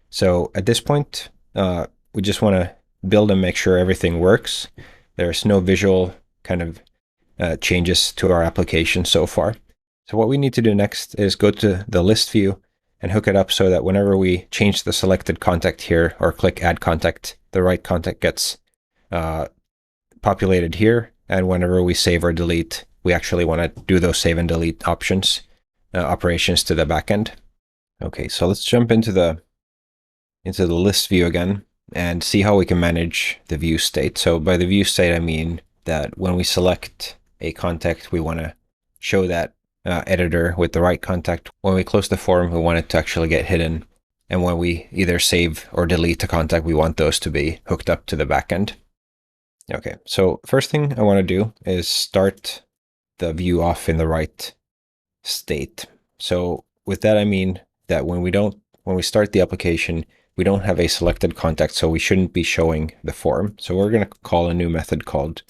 So at this point, we just want to build and make sure everything works. There's no visual kind of changes to our application so far. So what we need to do next is go to the list view and hook it up so that whenever we change the selected contact here or click add contact, the right contact gets populated here. And whenever we save or delete, we actually want to do those save and delete operations to the backend. Okay, so let's jump into the list view again and see how we can manage the view state. So by the view state, I mean that when we select a contact, we want to show that editor with the right contact. When we close the form, we want it to actually get hidden. And when we either save or delete a contact, we want those to be hooked up to the backend. Okay, so first thing I want to do is start the view off in the right state. So with that, I mean that when we start the application, we don't have a selected contact, so we shouldn't be showing the form. So we're going to call a new method called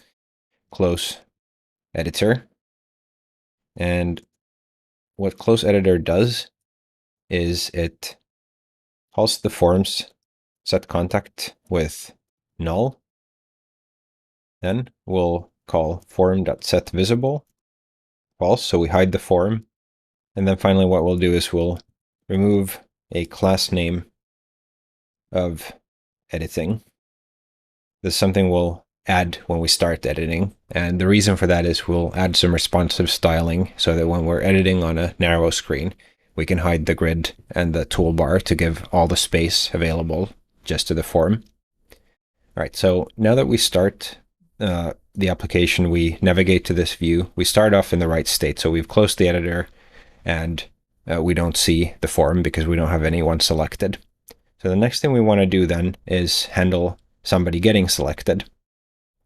close editor. And what close editor does is it calls the forms set contact with null. Then we'll call form.setVisible false, so we hide the form. And then finally what we'll do is we'll remove a class name of editing. This is something we'll add when we start editing. And the reason for that is we'll add some responsive styling so that when we're editing on a narrow screen, we can hide the grid and the toolbar to give all the space available just to the form. All right, so now that we start the application, we navigate to this view. We start off in the right state. So we've closed the editor and we don't see the form because we don't have anyone selected. So the next thing we want to do then is handle somebody getting selected.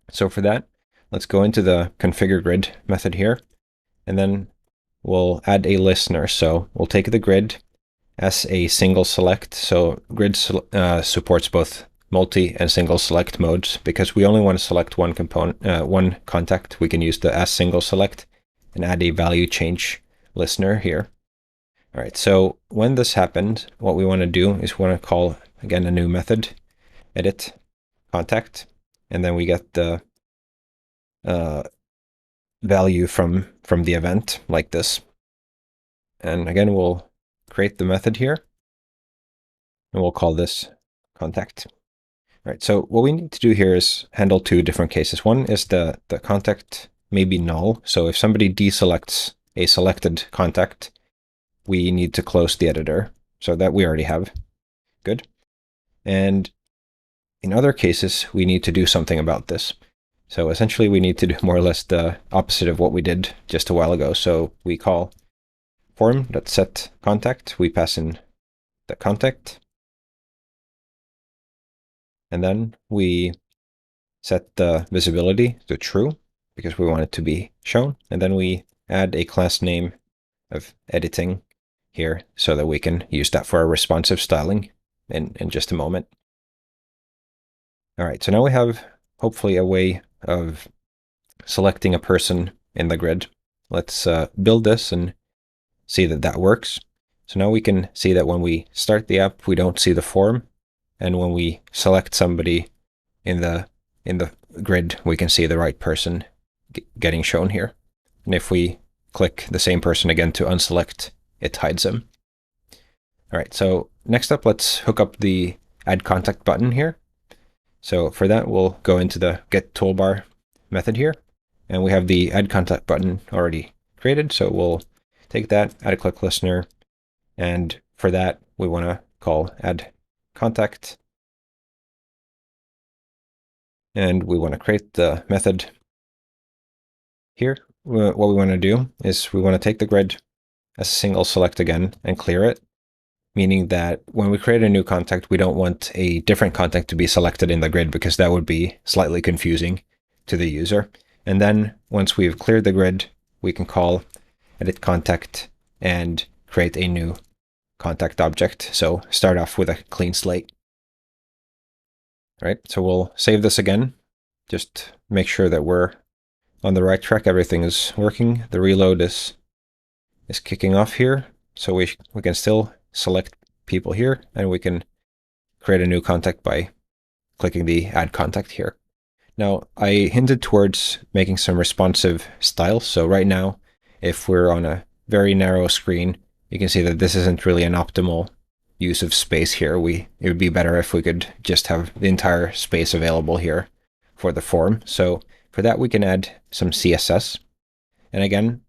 So for that, let's go into the configure grid method here, and then we'll add a listener. So we'll take the grid as a single select. So grid supports both multi and single select modes because we only want to select one component, one contact. We can use the as single select and add a value change listener here. All right, so when this happens, what we want to do is we want to call, again, a new method, edit contact, and then we get the value from the event like this. And again, we'll create the method here, and we'll call this contact. All right, so what we need to do here is handle two different cases. One is the contact may be null. So if somebody deselects a selected contact, we need to close the editor. So that we already have. Good. And in other cases, we need to do something about this. So essentially, we need to do more or less the opposite of what we did just a while ago. So we call form.setContact. We pass in the contact. And then we set the visibility to true because we want it to be shown. And then we add a class name of editing here so that we can use that for our responsive styling in just a moment. All right, so now we have hopefully a way of selecting a person in the grid. Let's build this and see that that works. So now we can see that when we start the app, we don't see the form. And when we select somebody in the grid, we can see the right person getting shown here. And if we click the same person again to unselect, it hides them. All right, so next up, let's hook up the add contact button here. So for that, we'll go into the get toolbar method here. And we have the add contact button already created. So we'll take that, add a click listener. And for that, we want to call add contact. And we want to create the method here. What we want to do is we want to take the grid as a single select again and clear it, meaning that when we create a new contact, we don't want a different contact to be selected in the grid because that would be slightly confusing to the user. And then once we've cleared the grid, we can call edit contact and create a new contact object. So start off with a clean slate. All right, so we'll save this again. Just make sure that we're on the right track. Everything is working. The reload is kicking off here. So we can still select people here, and we can create a new contact by clicking the add contact here. Now, I hinted towards making some responsive styles. So right now, if we're on a very narrow screen, you can see that this isn't really an optimal use of space here. It would be better if we could just have the entire space available here for the form. So for that, we can add some CSS. And again,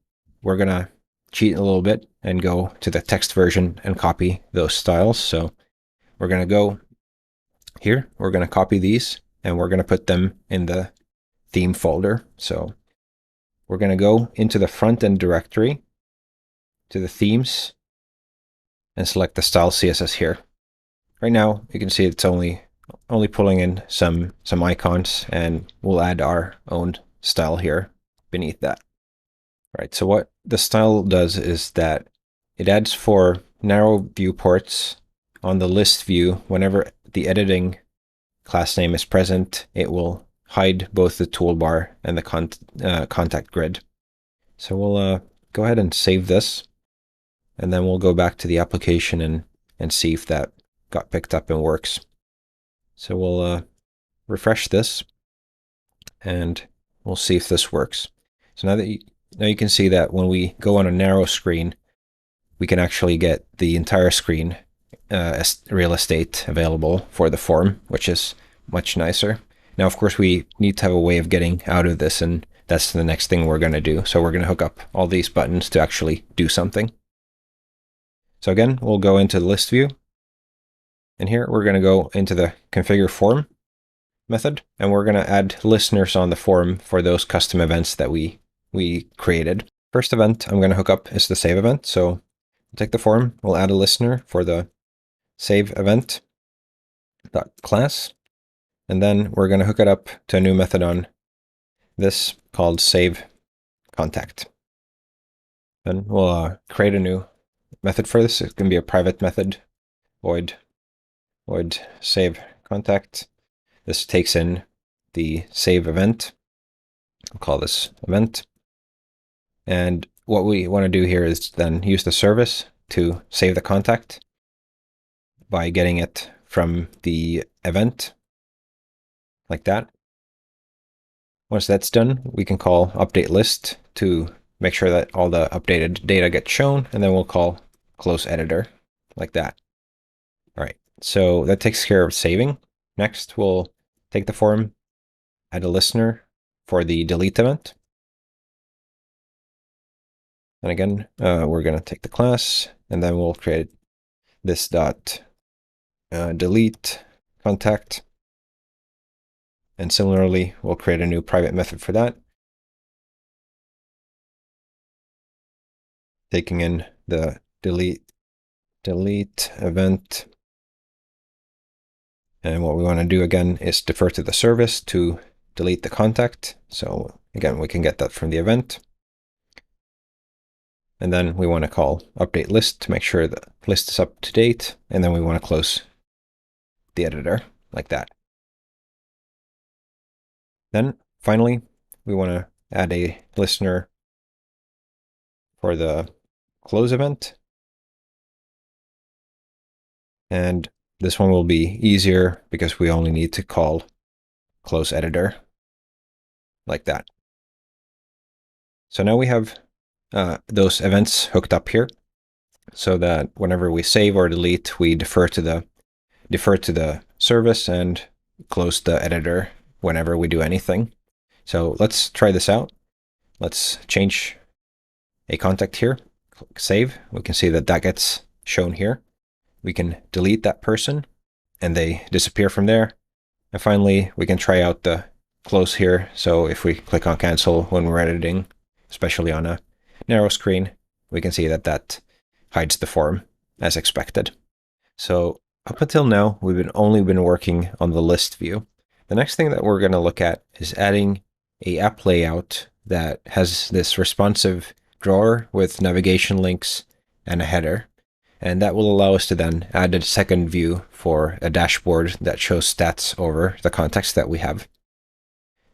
we're going to cheat a little bit and go to the text version and copy those styles. So we're going to go here. We're going to copy these, and we're going to put them in the theme folder. So we're going to go into the front end directory to the themes and select the style CSS here. Right now, you can see it's only pulling in some icons, and we'll add our own style here beneath that. All right, so what the style does is that it adds for narrow viewports on the list view. Whenever the editing class name is present, it will hide both the toolbar and the contact grid. So we'll go ahead and save this, and then we'll go back to the application and see if that got picked up and works. So we'll refresh this, and we'll see if this works. So now you can see that when we go on a narrow screen, we can actually get the entire screen as real estate available for the form, which is much nicer. Now, of course, we need to have a way of getting out of this, and that's the next thing we're going to do. So we're going to hook up all these buttons to actually do something. So again, we'll go into the list view. And here we're going to go into the configure form method, and we're going to add listeners on the form for those custom events that we created. First event I'm going to hook up is the save event. So we'll take the form, we'll add a listener for the save event class, and then we're going to hook it up to a new method on this called save contact. Then we'll create a new method for this. It can be a private method, void save contact. This takes in the save event. We'll call this event. And what we want to do here is then use the service to save the contact by getting it from the event, like that. Once that's done, we can call update list to make sure that all the updated data gets shown, and then we'll call close editor, like that. All right, so that takes care of saving. Next, we'll take the form, add a listener for the delete event. And again, we're going to take the class, and then we'll create this dot delete contact. And similarly, we'll create a new private method for that, taking in the delete event. And what we want to do again is defer to the service to delete the contact. So again, we can get that from the event. And then we want to call update list to make sure the list is up to date. And then we want to close the editor, like that. Then finally, we want to add a listener for the close event. And this one will be easier because we only need to call close editor, like that. So now we have those events hooked up here, so that whenever we save or delete, we defer to the service and close the editor whenever we do anything. So let's try this out. Let's change a contact here, click save. We can see that that gets shown here. We can delete that person and they disappear from there. And finally, we can try out the close here. So if we click on cancel when we're editing, especially on a narrow screen, we can see that that hides the form as expected. So up until now, we've only been working on the list view. The next thing that we're going to look at is adding a app layout that has this responsive drawer with navigation links and a header. And that will allow us to then add a second view for a dashboard that shows stats over the context that we have.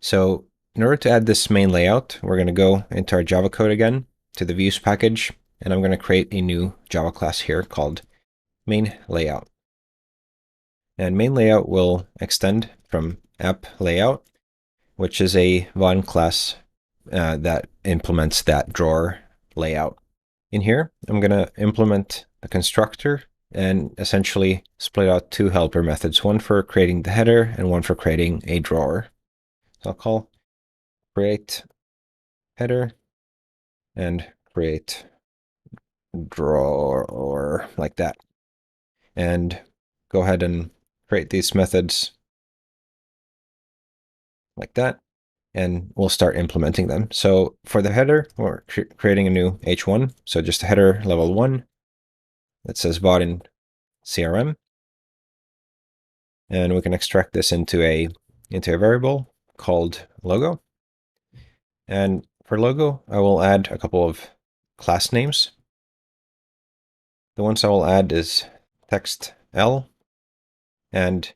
So in order to add this main layout, we're going to go into our Java code again to the views package, and I'm going to create a new Java class here called main layout. And main layout will extend from app layout, which is a Vaadin class that implements that drawer layout. In here, I'm going to implement the constructor and essentially split out two helper methods, one for creating the header and one for creating a drawer. So I'll call create header and create drawer, like that. And go ahead and create these methods like that, and we'll start implementing them. So for the header, we're creating a new H1. So just a header level 1 that says Vaadin CRM. And we can extract this into a variable called logo. And for logo, I will add a couple of class names. The ones I will add is text L and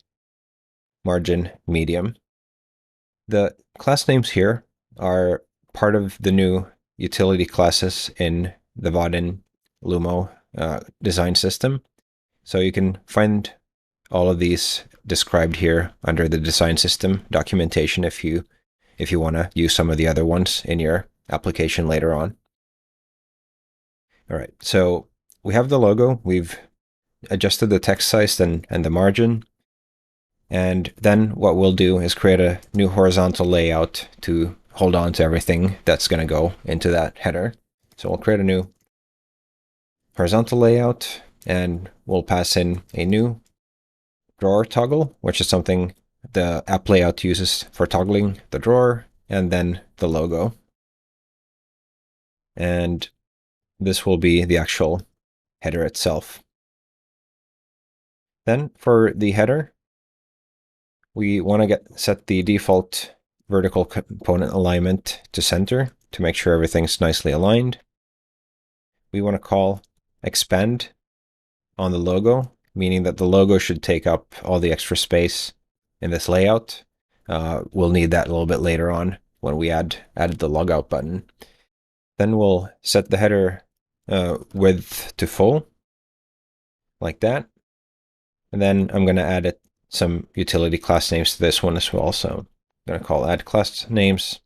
margin medium. The class names here are part of the new utility classes in the Vaadin Lumo design system. So you can find all of these described here under the design system documentation if you want to use some of the other ones in your application later on. All right, so we have the logo. We've adjusted the text size and the margin. And then what we'll do is create a new horizontal layout to hold on to everything that's going to go into that header. So we'll create a new horizontal layout, and we'll pass in a new drawer toggle, which is something the app layout uses for toggling the drawer, and then the logo. And this will be the actual header itself. Then for the header, we want to set the default vertical component alignment to center to make sure everything's nicely aligned. We want to call expand on the logo meaning that the logo should take up all the extra space in this layout. We'll need that a little bit later on when we added the logout button. Then we'll set the header width to full, like that. And then I'm going to add some utility class names to this one as well. So I'm going to call add class names.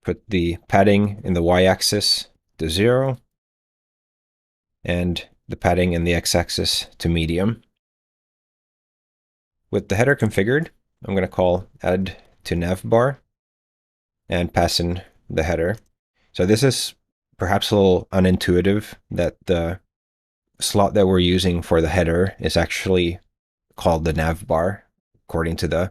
Put the padding in the y-axis to 0, and the padding in the x-axis to medium. With the header configured, I'm going to call add to navbar and pass in the header. So this is perhaps a little unintuitive that the slot that we're using for the header is actually called the navbar according to the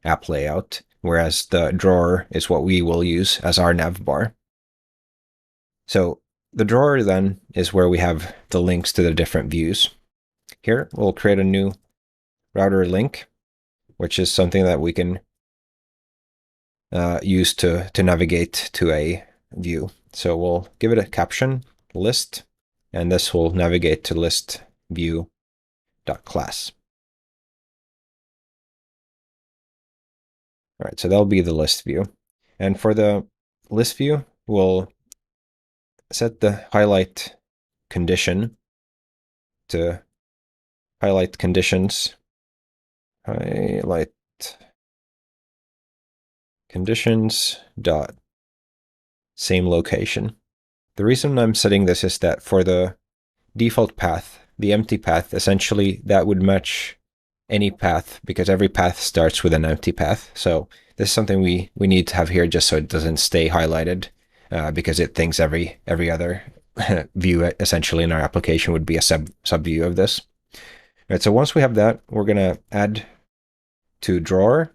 app layout, whereas the drawer is what we will use as our navbar. So the drawer then is where we have the links to the different views. Here we'll create a new router link, which is something that we can use to navigate to a view. So we'll give it a caption list, and this will navigate to list view.class. All right, so that'll be the list view. And for the list view, we'll set the highlight condition to highlight conditions, highlight conditions dot same location. The reason I'm setting this is that for the default path, the empty path, essentially that would match any path because every path starts with an empty path. So this is something we need to have here just so it doesn't stay highlighted because it thinks every other view essentially in our application would be a sub view of this. All right, so once we have that, we're going to add to drawer,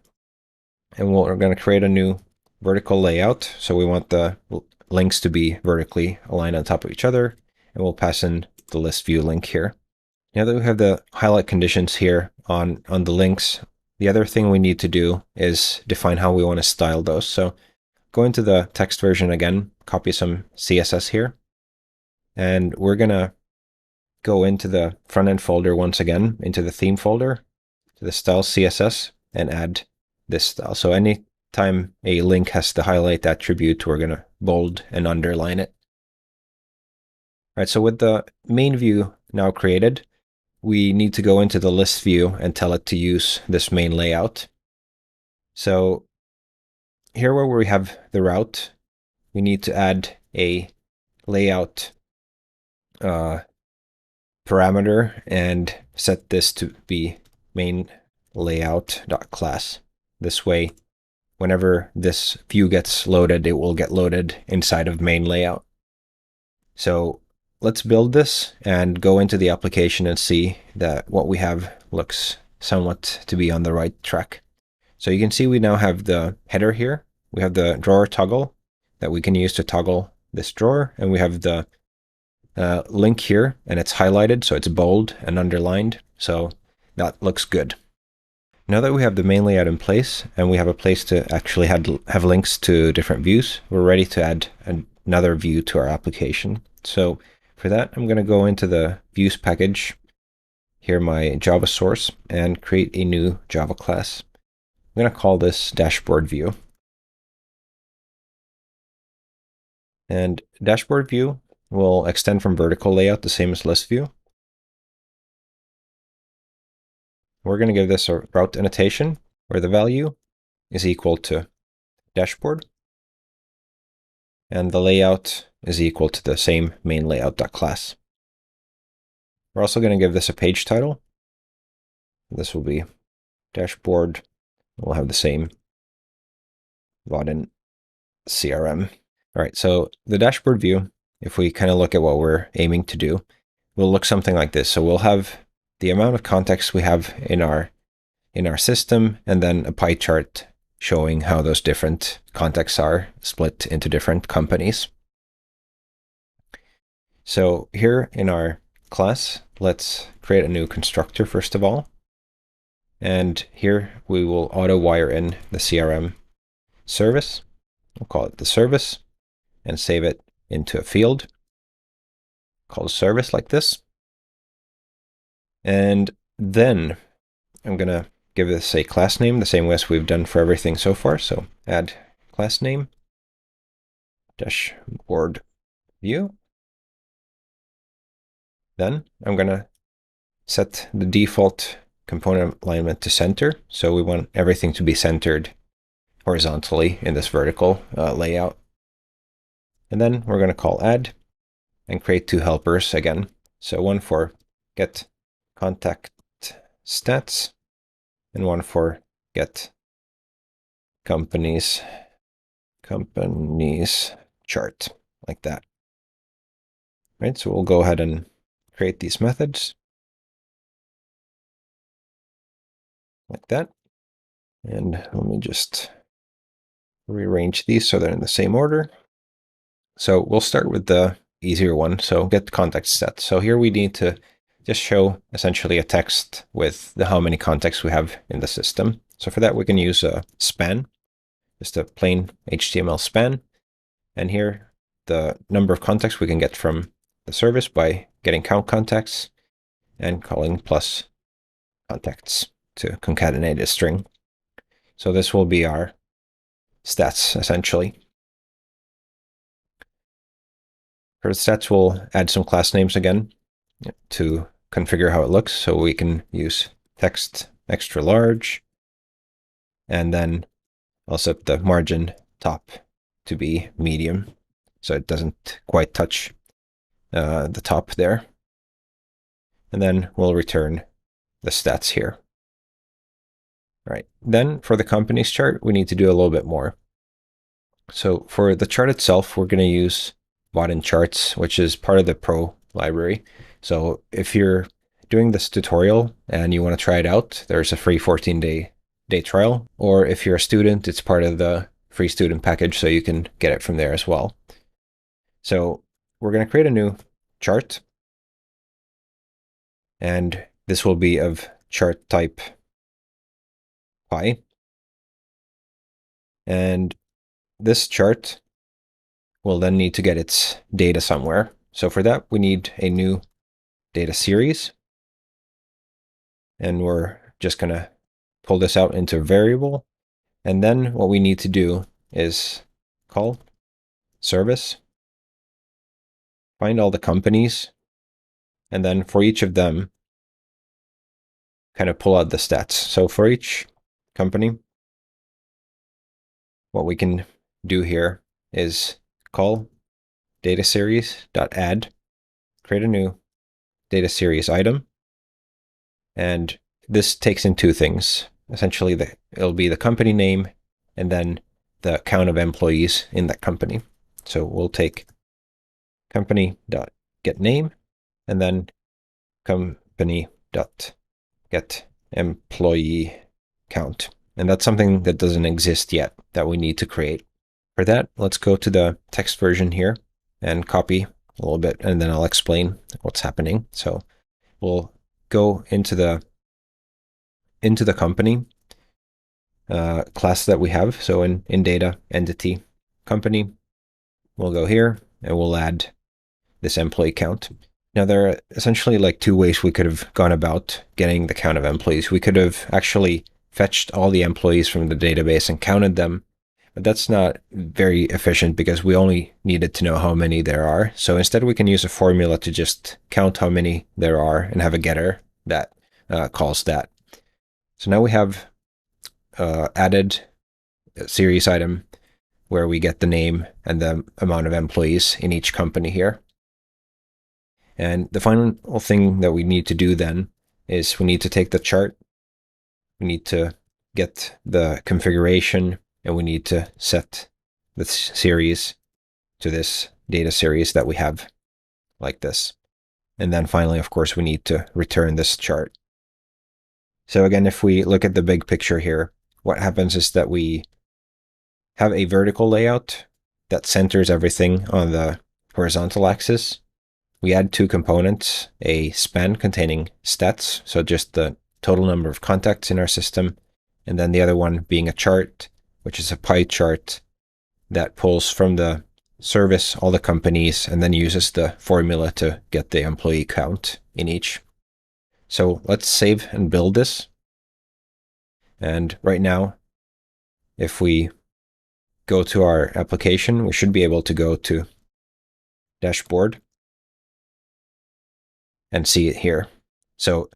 and we're going to create a new vertical layout. So we want the links to be vertically aligned on top of each other, and we'll pass in the list view link here. Now that we have the highlight conditions here on the links, the other thing we need to do is define how we want to style those. So go into the text version again, copy some CSS here, and we're going to go into the front end folder once again, into the theme folder, to the style CSS, and add this style. So anytime a link has the highlight attribute, we're going to bold and underline it. All right, so with the main view now created, we need to go into the list view and tell it to use this main layout. So here where we have the route, we need to add a layout parameter and set this to be main layout.class. This way, whenever this view gets loaded, it will get loaded inside of main layout. So let's build this and go into the application and see that what we have looks somewhat to be on the right track. So you can see we now have the header here. We have the drawer toggle that we can use to toggle this drawer, and we have the link here, and it's highlighted, so it's bold and underlined. So that looks good. Now that we have the main layout in place, and we have a place to actually have links to different views, we're ready to add another view to our application. So for that, I'm going to go into the views package, here my Java source, and create a new Java class. I'm going to call this dashboard view. And dashboard view will extend from vertical layout, the same as list view. We're going to give this a route annotation where the value is equal to dashboard, and the layout is equal to the same main layout.class. We're also going to give this a page title. This will be dashboard. We'll have the same Vaadin CRM. All right, so the dashboard view, if we kind of look at what we're aiming to do, will look something like this. So we'll have the amount of context we have in our system, and then a pie chart showing how those different contexts are split into different companies. So here in our class, let's create a new constructor first of all. And here we will auto wire in the CRM service. We'll call it the service and save it into a field. call service like this. And then I'm going to give this a class name the same way as we've done for everything so far. So add class name, dashboard view. Then I'm going to set the default component alignment to center. So we want everything to be centered horizontally in this vertical layout. And then we're going to call add and create two helpers again. So one for get contact stats and one for get companies chart, like that. Right, so we'll go ahead and create these methods like that. And let me just rearrange these so they're in the same order. So we'll start with the easier one. So get contact stats. So here we need to just show essentially a text with how many contacts we have in the system. So for that, we can use a span, just a plain HTML span. And here, the number of contacts we can get from the service by getting count contacts and calling plus contacts to concatenate a string. So this will be our stats, essentially. For the stats, we'll add some class names again to configure how it looks. So we can use text extra large, and then I'll set the margin top to be medium, so it doesn't quite touch the top there. And then we'll return the stats here. All right, then for the companies chart, we need to do a little bit more. So for the chart itself, we're going to use Vaadin Charts, which is part of the Pro library. So if you're doing this tutorial and you want to try it out, there's a free 14-day trial. Or if you're a student, it's part of the free student package, so you can get it from there as well. So we're going to create a new chart. And this will be of chart type pie. And this chart will then need to get its data somewhere. So for that, we need a new data series. And we're just going to pull this out into a variable. And then what we need to do is call service, find all the companies, and then for each of them, kind of pull out the stats. So for each company, what we can do here is call data series.add, create a new data series item. And this takes in two things. Essentially, it'll be the company name and then the count of employees in that company. So we'll take company.getName and then company.getEmployee count. And that's something that doesn't exist yet that we need to create. For that, let's go to the text version here and copy a little bit, and then I'll explain what's happening. So we'll go into the company class that we have. So in data entity company, we'll go here and we'll add this employee count. Now there are essentially like two ways we could have gone about getting the count of employees. We could have actually fetched all the employees from the database and counted them, but that's not very efficient because we only needed to know how many there are. So instead we can use a formula to just count how many there are and have a getter that calls that. So now we have added a series item where we get the name and the amount of employees in each company here. And the final thing that we need to do then is we need to take the chart, we need to get the configuration, and we need to set the series to this data series that we have like this. And then finally, of course, we need to return this chart. So again, if we look at the big picture here, what happens is that we have a vertical layout that centers everything on the horizontal axis. We add two components, a span containing stats, so just the total number of contacts in our system, and then the other one being a chart, which is a pie chart that pulls from the service all the companies and then uses the formula to get the employee count in each. So let's save and build this. And right now, if we go to our application, we should be able to go to dashboard and see it here. So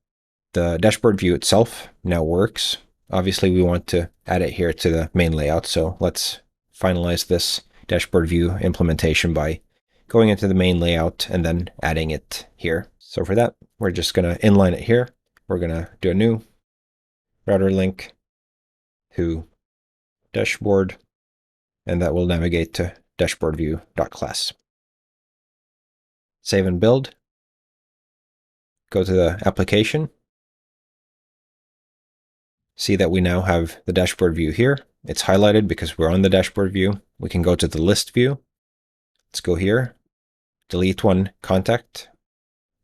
the dashboard view itself now works. Obviously, we want to add it here to the main layout. So let's finalize this dashboard view implementation by going into the main layout and then adding it here. So for that, we're just going to inline it here. We're going to do a new router link to dashboard, and that will navigate to dashboardview.class. Save and build. Go to the application. See that we now have the dashboard view here. It's highlighted because we're on the dashboard view. We can go to the list view. Let's go here, delete one contact.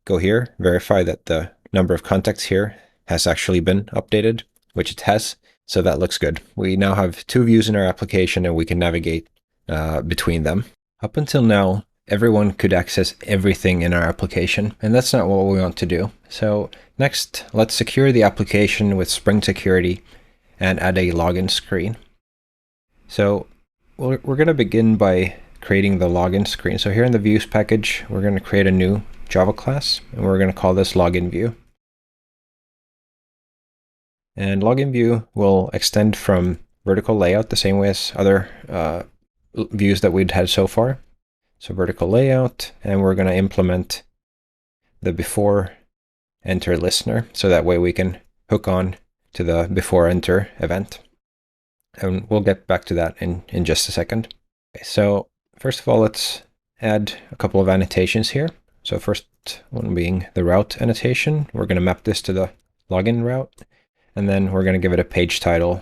Go here, verify that the number of contacts here has actually been updated, which it has. So that looks good. We now have two views in our application and we can navigate between them. Up until now, everyone could access everything in our application, and that's not what we want to do. So next, let's secure the application with Spring Security and add a login screen. So we're going to begin by creating the login screen. So here in the views package, we're going to create a new Java class, and we're going to call this login view. And login view will extend from vertical layout the same way as other views that we'd had so far. So vertical layout, and we're going to implement the before enter listener. So that way we can hook on to the before enter event. And we'll get back to that in just a second. Okay, so first of all, let's add a couple of annotations here. So first one being the route annotation. We're going to map this to the login route. And then we're going to give it a page title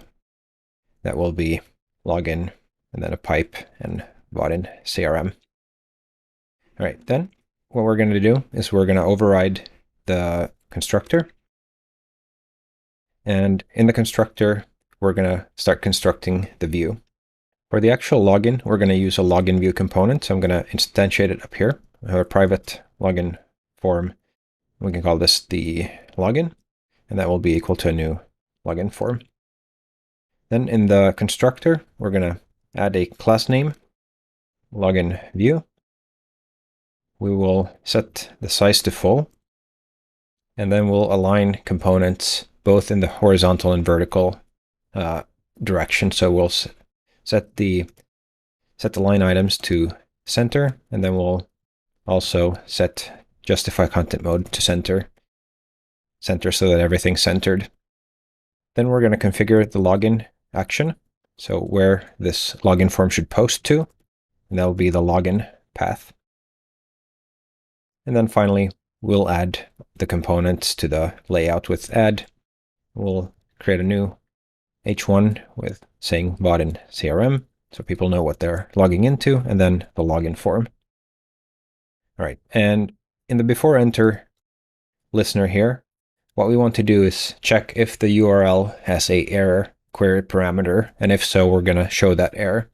that will be login, and then a pipe and Vaadin CRM. All right, then what we're going to do is we're going to override the constructor. And in the constructor, we're going to start constructing the view. For the actual login, we're going to use a login view component. So I'm going to instantiate it up here. We have a private login form. We can call this the login, and that will be equal to a new login form. Then in the constructor, we're going to add a class name, login view. We will set the size to full, and then we'll align components both in the horizontal and vertical direction. So we'll set the line items to center, and then we'll also set justify content mode to center so that everything's centered. Then we're going to configure the login action, so where this login form should post to, and that will be the login path. And then finally, we'll add the components to the layout with add. We'll create a new H1 with saying Vaadin CRM, so people know what they're logging into, and then the login form. All right, and in the before enter listener here, what we want to do is check if the URL has a error query parameter, and if so, we're going to show that error.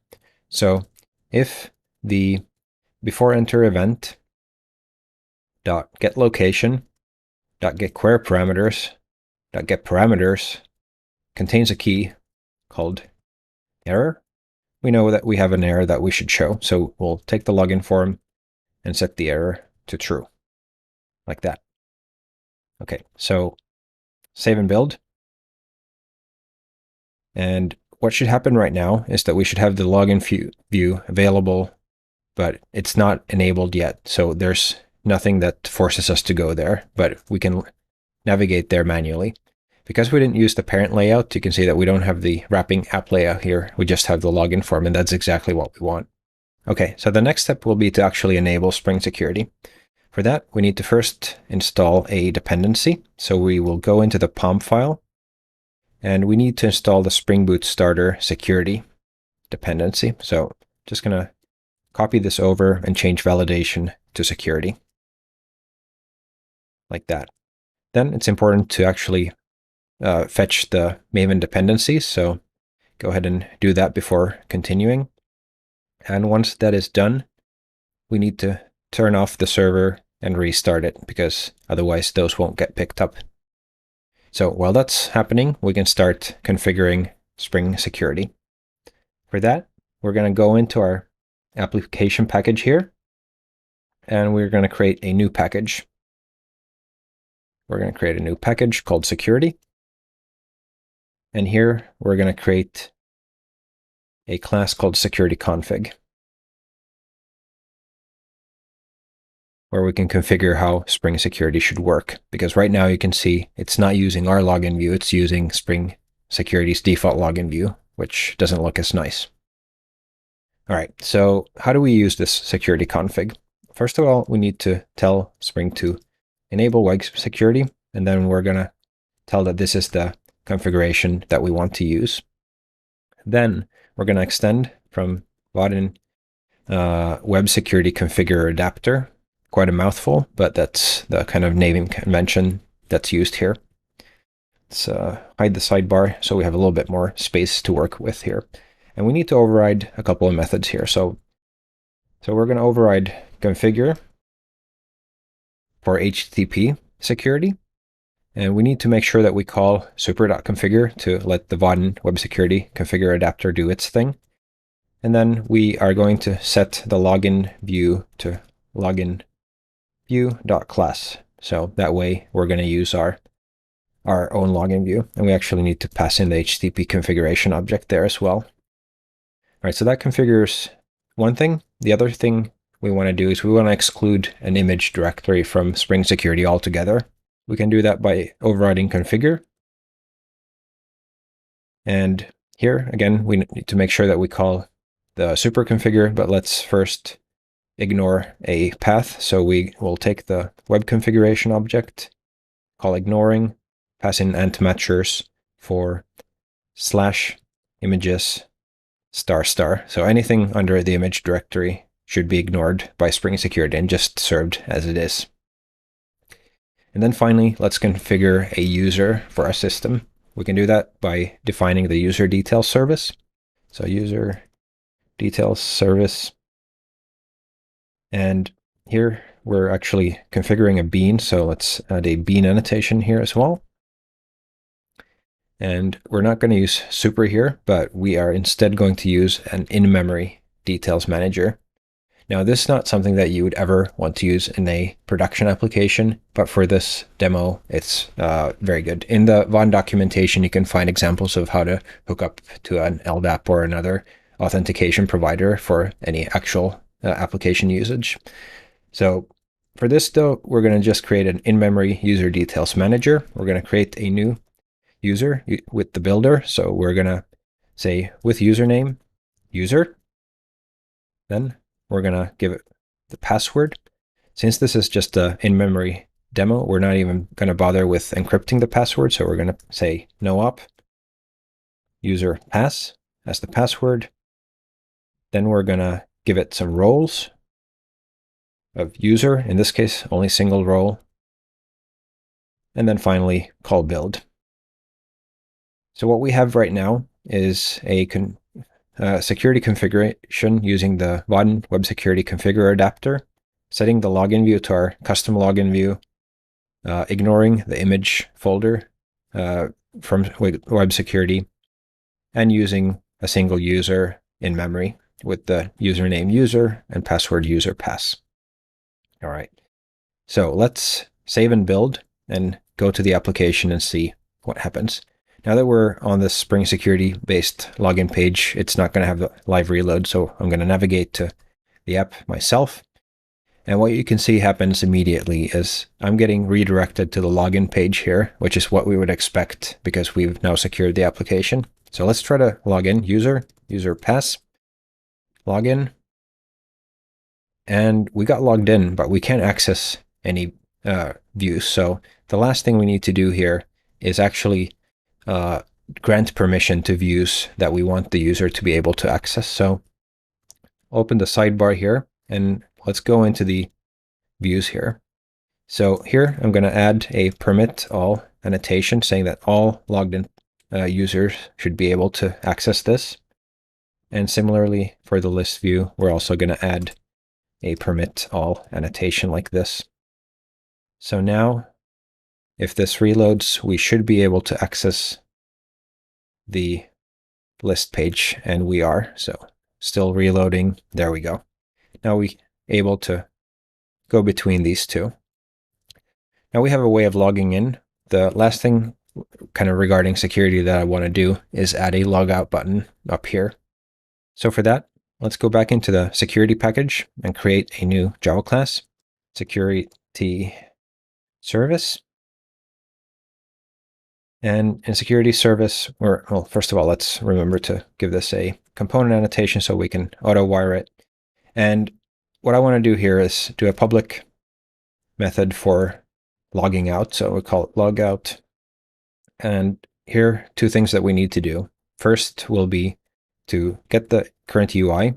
So if the before enter event .get location .get query parameters .get parameters contains a key called error, we know that we have an error that we should show. So we'll take the login form and set the error to true, like that. Okay, so save and build. And what should happen right now is that we should have the login view available, but it's not enabled yet. So there's nothing that forces us to go there, but we can navigate there manually. Because we didn't use the parent layout, you can see that we don't have the wrapping app layout here. We just have the login form, and that's exactly what we want. Okay, so the next step will be to actually enable Spring Security. For that, we need to first install a dependency. So we will go into the POM file, and we need to install the Spring Boot Starter Security dependency. So just going to copy this over and change validation to security, like that. Then it's important to actually fetch the Maven dependencies. So go ahead and do that before continuing. And once that is done, we need to turn off the server and restart it, because otherwise those won't get picked up. So while that's happening, we can start configuring Spring Security. For that, we're going to go into our application package here, and we're going to create a new package. We're going to create a new package called Security. And here we're going to create a class called Security Config, where we can configure how Spring Security should work. Because right now you can see it's not using our login view, it's using Spring Security's default login view, which doesn't look as nice. All right, so how do we use this security config? First of all, we need to tell Spring to enable web security, and then we're going to tell that this is the configuration that we want to use. Then we're going to extend from Vaadin web security configure adapter. Quite a mouthful, but that's the kind of naming convention that's used here. Let's hide the sidebar so we have a little bit more space to work with here. And we need to override a couple of methods here. So we're going to override configure for HTTP security. And we need to make sure that we call super.configure to let the Vaadin web security configure adapter do its thing. And then we are going to set the login view to login view.class. So that way we're going to use our own login view, and we actually need to pass in the HTTP configuration object there as well. All right, so that configures one thing. The other thing we want to do is we want to exclude an image directory from Spring Security altogether. We can do that by overriding configure. And here, again, we need to make sure that we call the super configure, but let's first ignore a path. So we will take the web configuration object, call ignoring, pass in ant-matchers for /images ***. So anything under the image directory should be ignored by Spring Security and just served as it is. And then finally, let's configure a user for our system. We can do that by defining the user details service. So user details service. And here we're actually configuring a bean. So let's add a bean annotation here as well. And we're not going to use super here, but we are instead going to use an in-memory details manager. Now, this is not something that you would ever want to use in a production application, but for this demo, it's very good. In the Vaadin documentation, you can find examples of how to hook up to an LDAP or another authentication provider for any actual application usage. So for this, though, we're going to just create an in-memory user details manager. We're going to create a new user with the builder. So we're going to say with username, user. Then we're going to give it the password. Since this is just an in-memory demo, we're not even going to bother with encrypting the password. So we're going to say no op, user pass as the password. Then we're going to give it some roles of user, in this case, only single role. And then finally, call build. So what we have right now is a security configuration using the Vaadin Web Security Configure adapter, setting the login view to our custom login view, ignoring the image folder from Web Security, and using a single user in memory with the username user and password user pass. All right, so let's save and build and go to the application and see what happens. Now that we're on this Spring Security based login page, it's not going to have the live reload. So I'm going to navigate to the app myself. And what you can see happens immediately is I'm getting redirected to the login page here, which is what we would expect because we've now secured the application. So let's try to log in. User pass, login. And we got logged in, but we can't access any views. So the last thing we need to do here is actually grant permission to views that we want the user to be able to access. So open the sidebar here and let's go into the views here. So here I'm going to add a permit all annotation saying that all logged in users should be able to access this. And similarly for the list view, we're also going to add a permit all annotation like this. So now, if this reloads, we should be able to access the list page, and we are. So still reloading. There we go. Now we able to go between these two. Now we have a way of logging in. The last thing kind of regarding security that I want to do is add a logout button up here. So for that, let's go back into the security package and create a new Java class, security service. And in security service, well, first of all, let's remember to give this a component annotation so we can auto wire it. And what I want to do here is do a public method for logging out. So we call it logout. And here, two things that we need to do. First will be to get the current UI,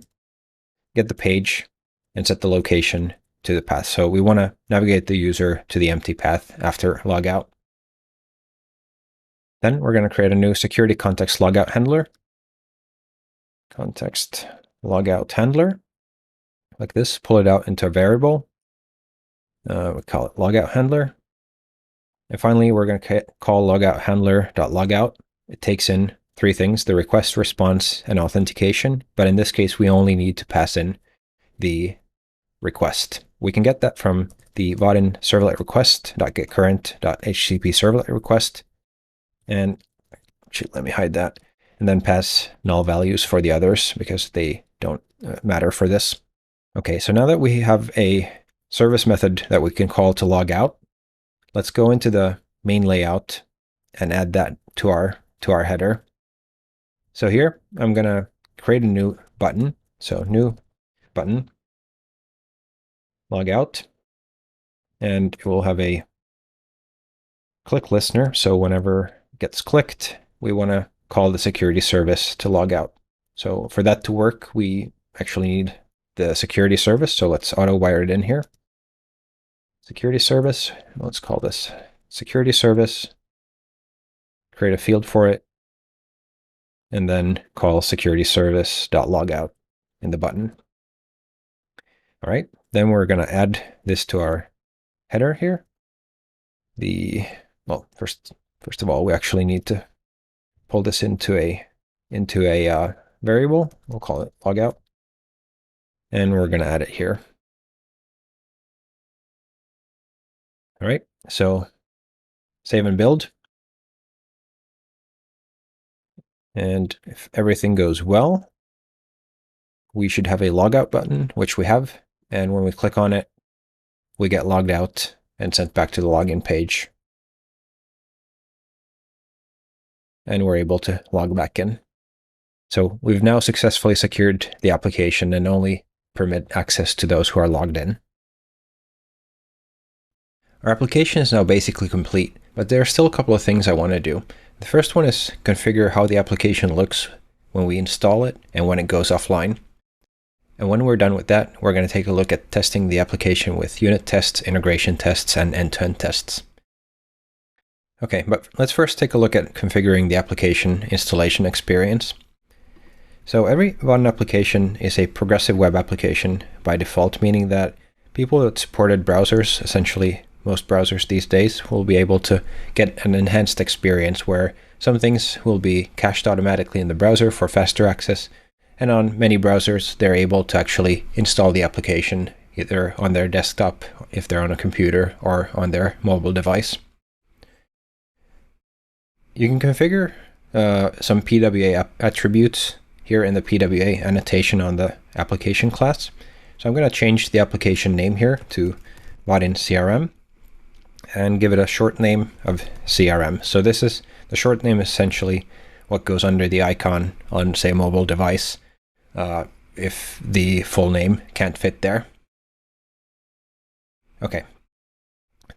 get the page, and set the location to the path. So we want to navigate the user to the empty path after logout. Then we're going to create a new security context logout handler. Context logout handler. Like this, pull it out into a variable. We call it logout handler. And finally, we're going to call logout handler.logout. It takes in three things: the request, response, and authentication. But in this case, we only need to pass in the request. We can get that from the Vaadin servlet request.getCurrent.http servlet request. And let me hide that. And then pass null values for the others because they don't matter for this. Okay, so now that we have a service method that we can call to log out, let's go into the main layout and add that to our header. So here, I'm going to create a new button. So new button, log out, and it will have a click listener. So whenever it gets clicked, we want to call the security service to log out. So for that to work, we actually need the security service. So let's auto wire it in here. Security service, let's call this security service, create a field for it, and then call security service.logout in the button. All right, then we're going to add this to our header here. Well, first of all, we actually need to pull this into a variable. We'll call it logout, and we're going to add it here. All right, so save and build. And if everything goes well, we should have a logout button, which we have. And when we click on it, we get logged out and sent back to the login page. And we're able to log back in. So we've now successfully secured the application and only permit access to those who are logged in. Our application is now basically complete, but there are still a couple of things I want to do. The first one is configure how the application looks when we install it and when it goes offline. And when we're done with that, we're going to take a look at testing the application with unit tests, integration tests, and end-to-end tests. Okay, but let's first take a look at configuring the application installation experience. So every Vaadin application is a progressive web application by default, meaning that people that supported browsers, essentially most browsers these days, will be able to get an enhanced experience where some things will be cached automatically in the browser for faster access, and on many browsers they're able to actually install the application either on their desktop if they're on a computer or on their mobile device. You can configure some PWA attributes here in the PWA annotation on the application class. So I'm going to change the application name here to Vaadin CRM and give it a short name of CRM. So this is the short name, essentially what goes under the icon on, say, a mobile device if the full name can't fit there. Okay.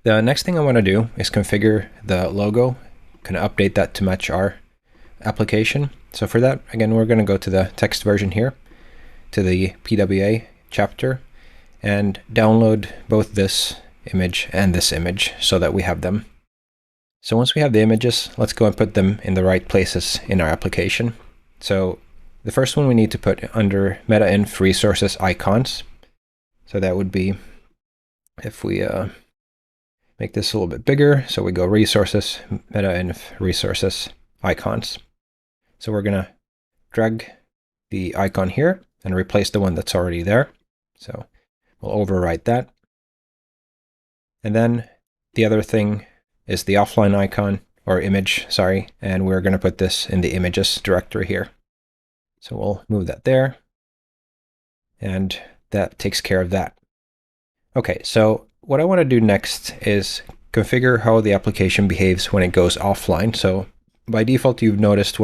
The next thing I want to do is configure the logo. Kind of update that to match our application. So for that, again, we're going to go to the text version here, to the PWA chapter, and download both this image and this image so that we have them. So once we have the images, let's go and put them in the right places in our application. So the first one we need to put under meta-inf resources icons. So that would be if we make this a little bit bigger. So we go resources, meta-inf resources, icons. So we're going to drag the icon here and replace the one that's already there. So we'll overwrite that. And then the other thing is the offline icon, or image, sorry, and we're going to put this in the images directory here. So we'll move that there, and that takes care of that. Okay, so what I want to do next is configure how the application behaves when it goes offline. So by default, you've noticed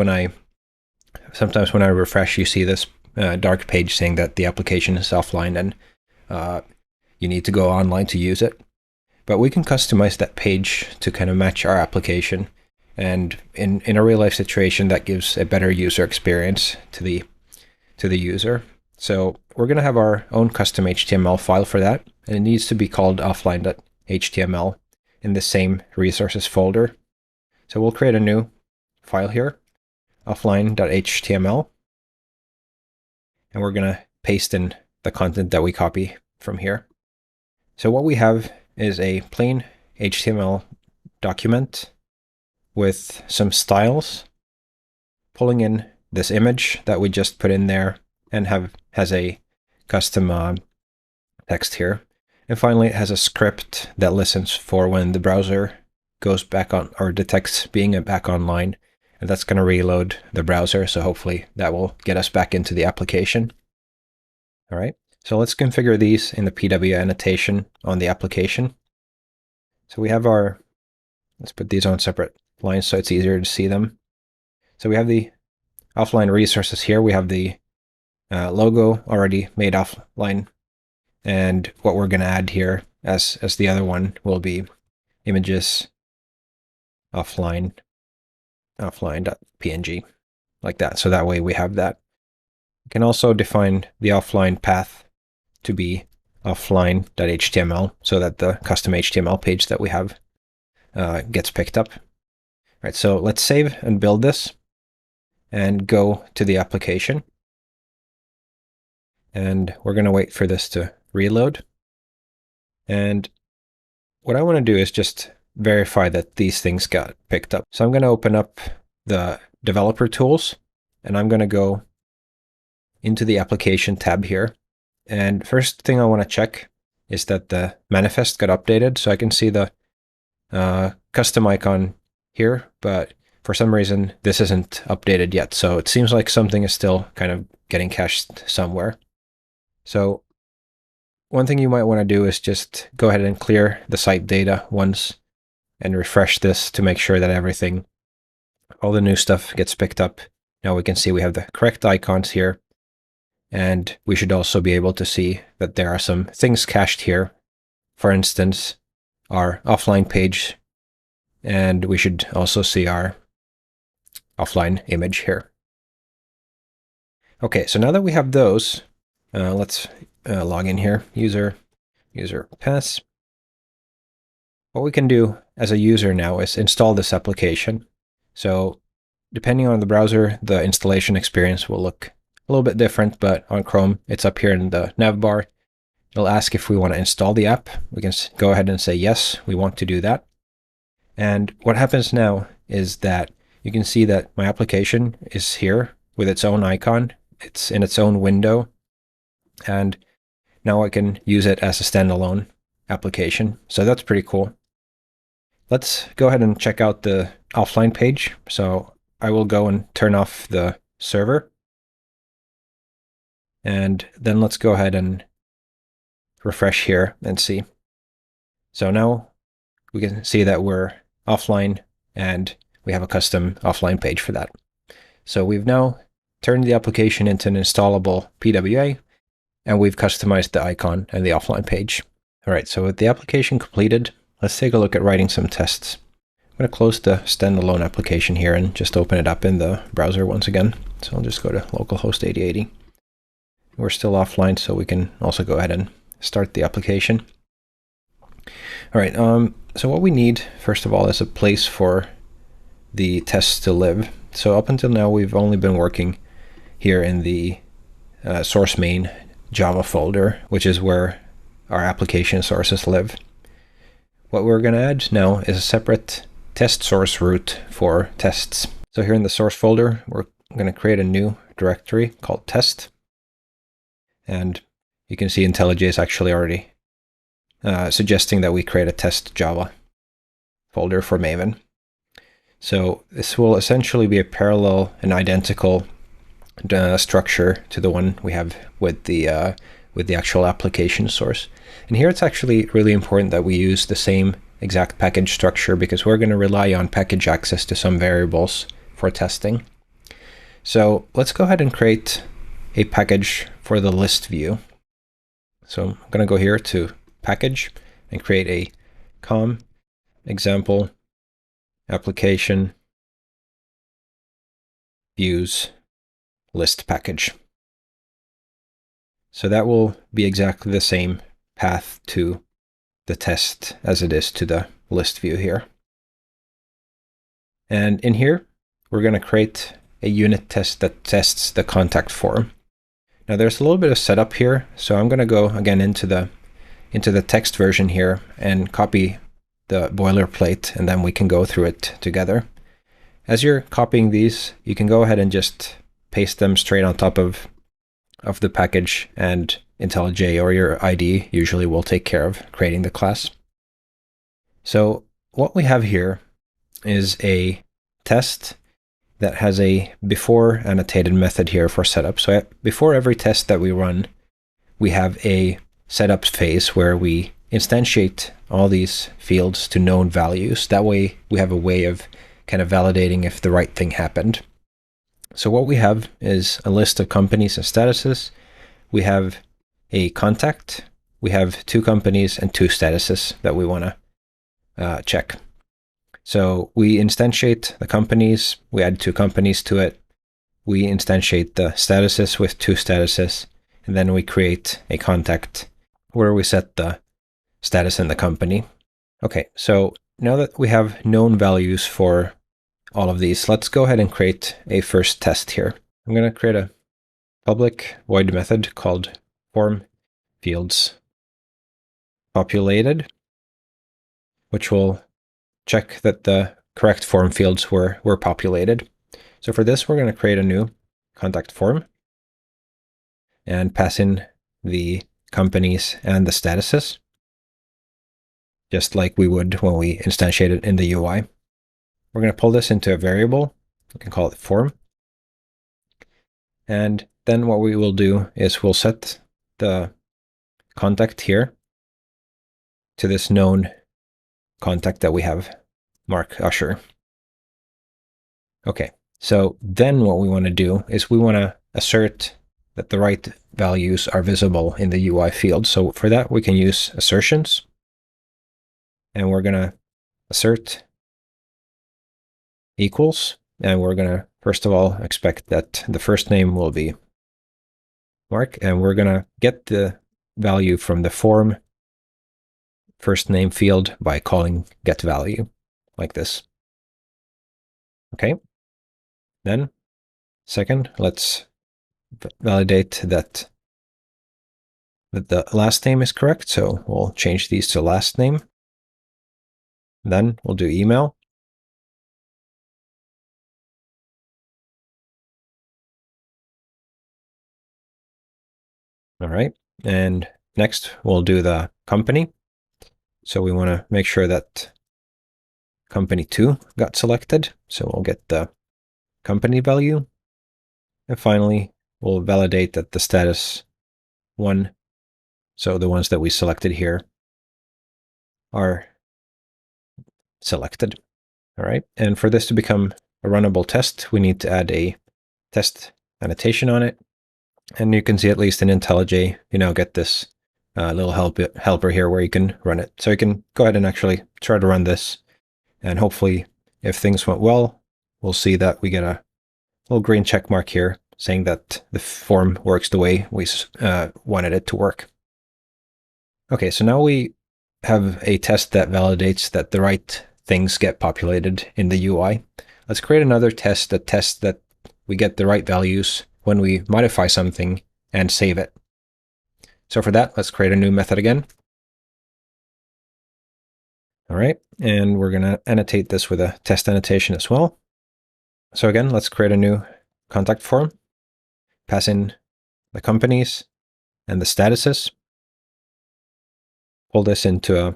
sometimes when I refresh, you see this dark page saying that the application is offline and you need to go online to use it. But we can customize that page to kind of match our application. And in a real life situation, that gives a better user experience to the user. So we're going to have our own custom HTML file for that. And it needs to be called offline.html in the same resources folder. So we'll create a new file here, offline.html. And we're going to paste in the content that we copy from here. So what we have is a plain HTML document with some styles, pulling in this image that we just put in there, and has a custom text here. And finally, it has a script that listens for when the browser goes back on or detects being back online, and that's going to reload the browser. So hopefully that will get us back into the application. All right. So let's configure these in the PW annotation on the application. So we have let's put these on separate lines so it's easier to see them. So we have the offline resources here. We have the logo already made offline. And what we're going to add here as the other one will be images offline.png, like that. So that way we have that. We can also define the offline path to be offline.html so that the custom HTML page that we have gets picked up. All right, so let's save and build this and go to the application. And we're going to wait for this to reload. And what I want to do is just verify that these things got picked up. So I'm going to open up the developer tools, and I'm going to go into the application tab here. And first thing I want to check is that the manifest got updated. So I can see the custom icon here, but for some reason this isn't updated yet. So it seems like something is still kind of getting cached somewhere. So one thing you might want to do is just go ahead and clear the site data once and refresh this to make sure that all the new stuff gets picked up. Now we can see we have the correct icons here. And we should also be able to see that there are some things cached here. For instance, our offline page. And we should also see our offline image here. Okay, so now that we have those, let's log in here. User pass. What we can do as a user now is install this application. So depending on the browser, the installation experience will look a little bit different, but on Chrome, it's up here in the nav bar. It'll ask if we want to install the app. We can go ahead and say, yes, we want to do that. And what happens now is that you can see that my application is here with its own icon. It's in its own window. And now I can use it as a standalone application. So that's pretty cool. Let's go ahead and check out the offline page. So I will go and turn off the server. And then let's go ahead and refresh here and see. So now we can see that we're offline and we have a custom offline page for that. So we've now turned the application into an installable PWA, and we've customized the icon and the offline page. All right, so with the application completed, let's take a look at writing some tests. I'm going to close the standalone application here and just open it up in the browser once again. So I'll just go to localhost 8080. We're still offline, so we can also go ahead and start the application. All right, so what we need, first of all, is a place for the tests to live. So up until now, we've only been working here in the source main Java folder, which is where our application sources live. What we're going to add now is a separate test source root for tests. So here in the source folder, we're going to create a new directory called test. And you can see IntelliJ is actually already suggesting that we create a test Java folder for Maven. So this will essentially be a parallel and identical structure to the one we have with the actual application source. And here it's actually really important that we use the same exact package structure, because we're going to rely on package access to some variables for testing. So let's go ahead and create a package for the list view. So I'm going to go here to package and create a com example application views list package. So that will be exactly the same path to the test as it is to the list view here. And in here, we're going to create a unit test that tests the contact form. Now there's a little bit of setup here, so I'm going to go again into the text version here and copy the boilerplate, and then we can go through it together. As you're copying these, you can go ahead and just paste them straight on top of the package, and IntelliJ or your IDE usually will take care of creating the class. So what we have here is a test that has a before annotated method here for setup. So before every test that we run, we have a setup phase where we instantiate all these fields to known values. That way we have a way of kind of validating if the right thing happened. So what we have is a list of companies and statuses. We have a contact. We have 2 companies and 2 statuses that we want to check. So we instantiate the companies. We add 2 companies to it. We instantiate the statuses with 2 statuses. And then we create a contact where we set the status in the company. Okay, so now that we have known values for all of these, let's go ahead and create a first test here. I'm going to create a public void method called form fields populated, which will check that the correct form fields were populated. So for this, we're going to create a new contact form and pass in the companies and the statuses, just like we would when we instantiate it in the UI. We're going to pull this into a variable. We can call it form. And then what we will do is we'll set the contact here to this known contact that we have, Mark Usher. Okay, so then what we want to do is we want to assert that the right values are visible in the UI field. So for that, we can use assertions. And we're going to assert equals. And we're going to, first of all, expect that the first name will be Mark. And we're going to get the value from the form first name field by calling getValue, like this. Okay. Then, second, let's validate that the last name is correct. So we'll change these to last name. Then we'll do email. All right. And next we'll do the company. So we want to make sure that company 2 got selected. So we'll get the company value. And finally, we'll validate that the status 1, so the ones that we selected here, are selected. All right. And for this to become a runnable test, we need to add a test annotation on it. And you can see, at least in IntelliJ, you now get this little helper here where you can run it. So you can go ahead and actually try to run this. And hopefully, if things went well, we'll see that we get a little green check mark here saying that the form works the way we wanted it to work. Okay, so now we have a test that validates that the right things get populated in the UI. Let's create another test that tests that we get the right values when we modify something and save it. So for that, let's create a new method again. All right, and we're going to annotate this with a test annotation as well. So again, let's create a new contact form, pass in the companies and the statuses, pull this into a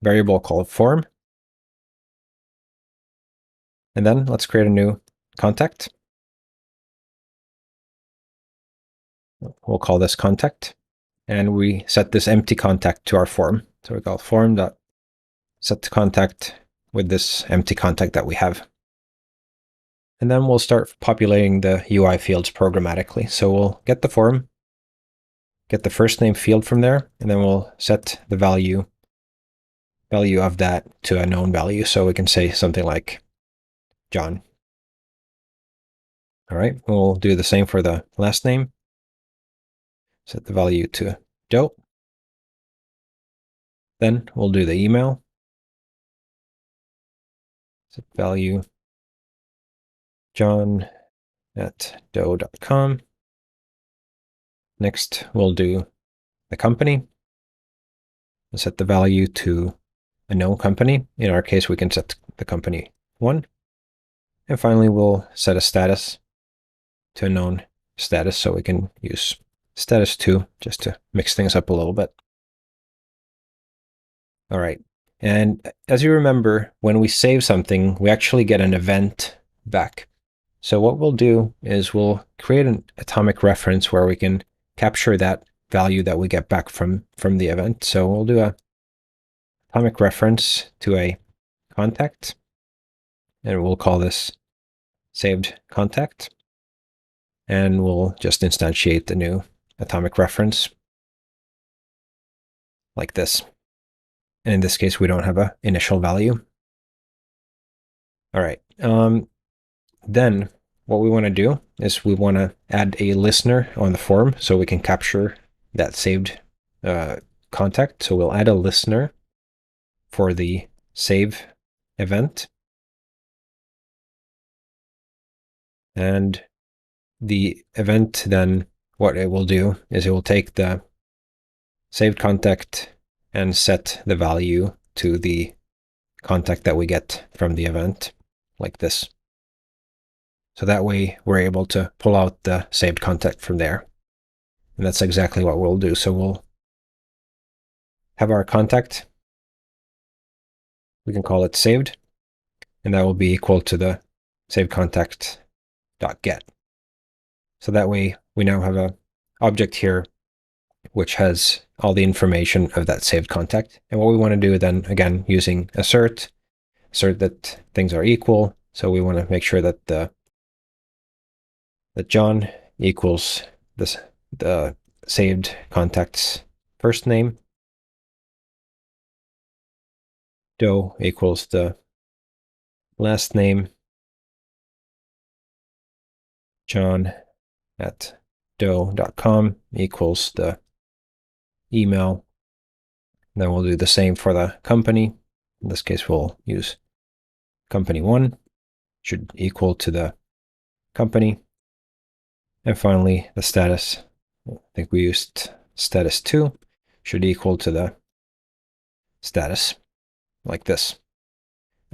variable called form, and then let's create a new contact. We'll call this contact, and we set this empty contact to our form. So we call form.setContact with this empty contact that we have. And then we'll start populating the UI fields programmatically. So we'll get the form, get the first name field from there, and then we'll set the value of that to a known value. So we can say something like John. All right, we'll do the same for the last name. Set the value to Joe. Then we'll do the email. Set value john@doe.com. Next, we'll do the company. We'll set the value to a known company. In our case, we can set the company 1. And finally, we'll set a status to a known status, so we can use status 2 just to mix things up a little bit. All right. And as you remember, when we save something, we actually get an event back. So what we'll do is we'll create an atomic reference where we can capture that value that we get back from the event. So we'll do a atomic reference to a contact, and we'll call this saved contact. And we'll just instantiate the new atomic reference like this. And in this case, we don't have an initial value. All right. Then what we want to do is we want to add a listener on the form so we can capture that saved contact. So we'll add a listener for the save event. And the event then, what it will do is it will take the saved contact and set the value to the contact that we get from the event, like this. So that way we're able to pull out the saved contact from there. And that's exactly what we'll do. So we'll have our contact. We can call it saved, and that will be equal to the saved contact.get. So that way we now have an object here which has all the information of that saved contact. And what we want to do then, again, using assert that things are equal. So we want to make sure that that John equals the saved contact's first name. Doe equals the last name. John@doe.com equals the email. Then we'll do the same for the company. In this case, we'll use company 1 should equal to the company. And finally, the status, I think we used status 2, should equal to the status, like this.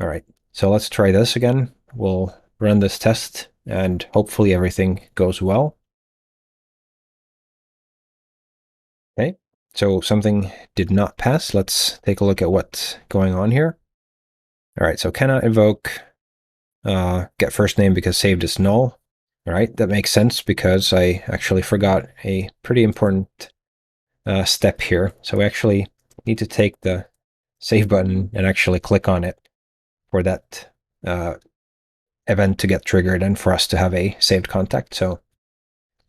All right, so let's try this again. We'll run this test, and hopefully everything goes well. Okay, so something did not pass. Let's take a look at what's going on here. All right, so cannot invoke get first name because saved is null. All right, that makes sense because I actually forgot a pretty important step here. So we actually need to take the save button and actually click on it for that event to get triggered and for us to have a saved contact. So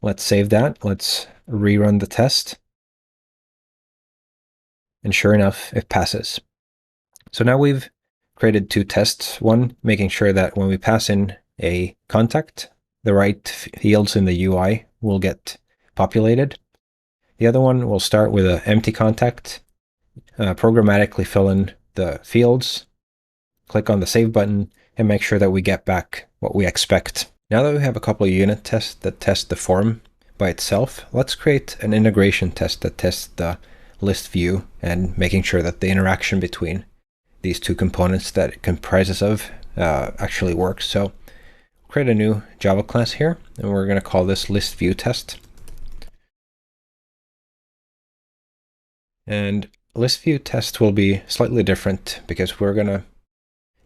let's save that. Let's rerun the test. And sure enough, it passes. So now we've created 2 tests. One, making sure that when we pass in a contact, the right fields in the UI will get populated. The other one will start with an empty contact, programmatically fill in the fields, click on the save button, and make sure that we get back what we expect. Now that we have a couple of unit tests that test the form by itself. Let's create an integration test that tests the list view and making sure that the interaction between these two components that it comprises of actually works. So create a new Java class here, and we're going to call this list view test. And list view test will be slightly different because we're going to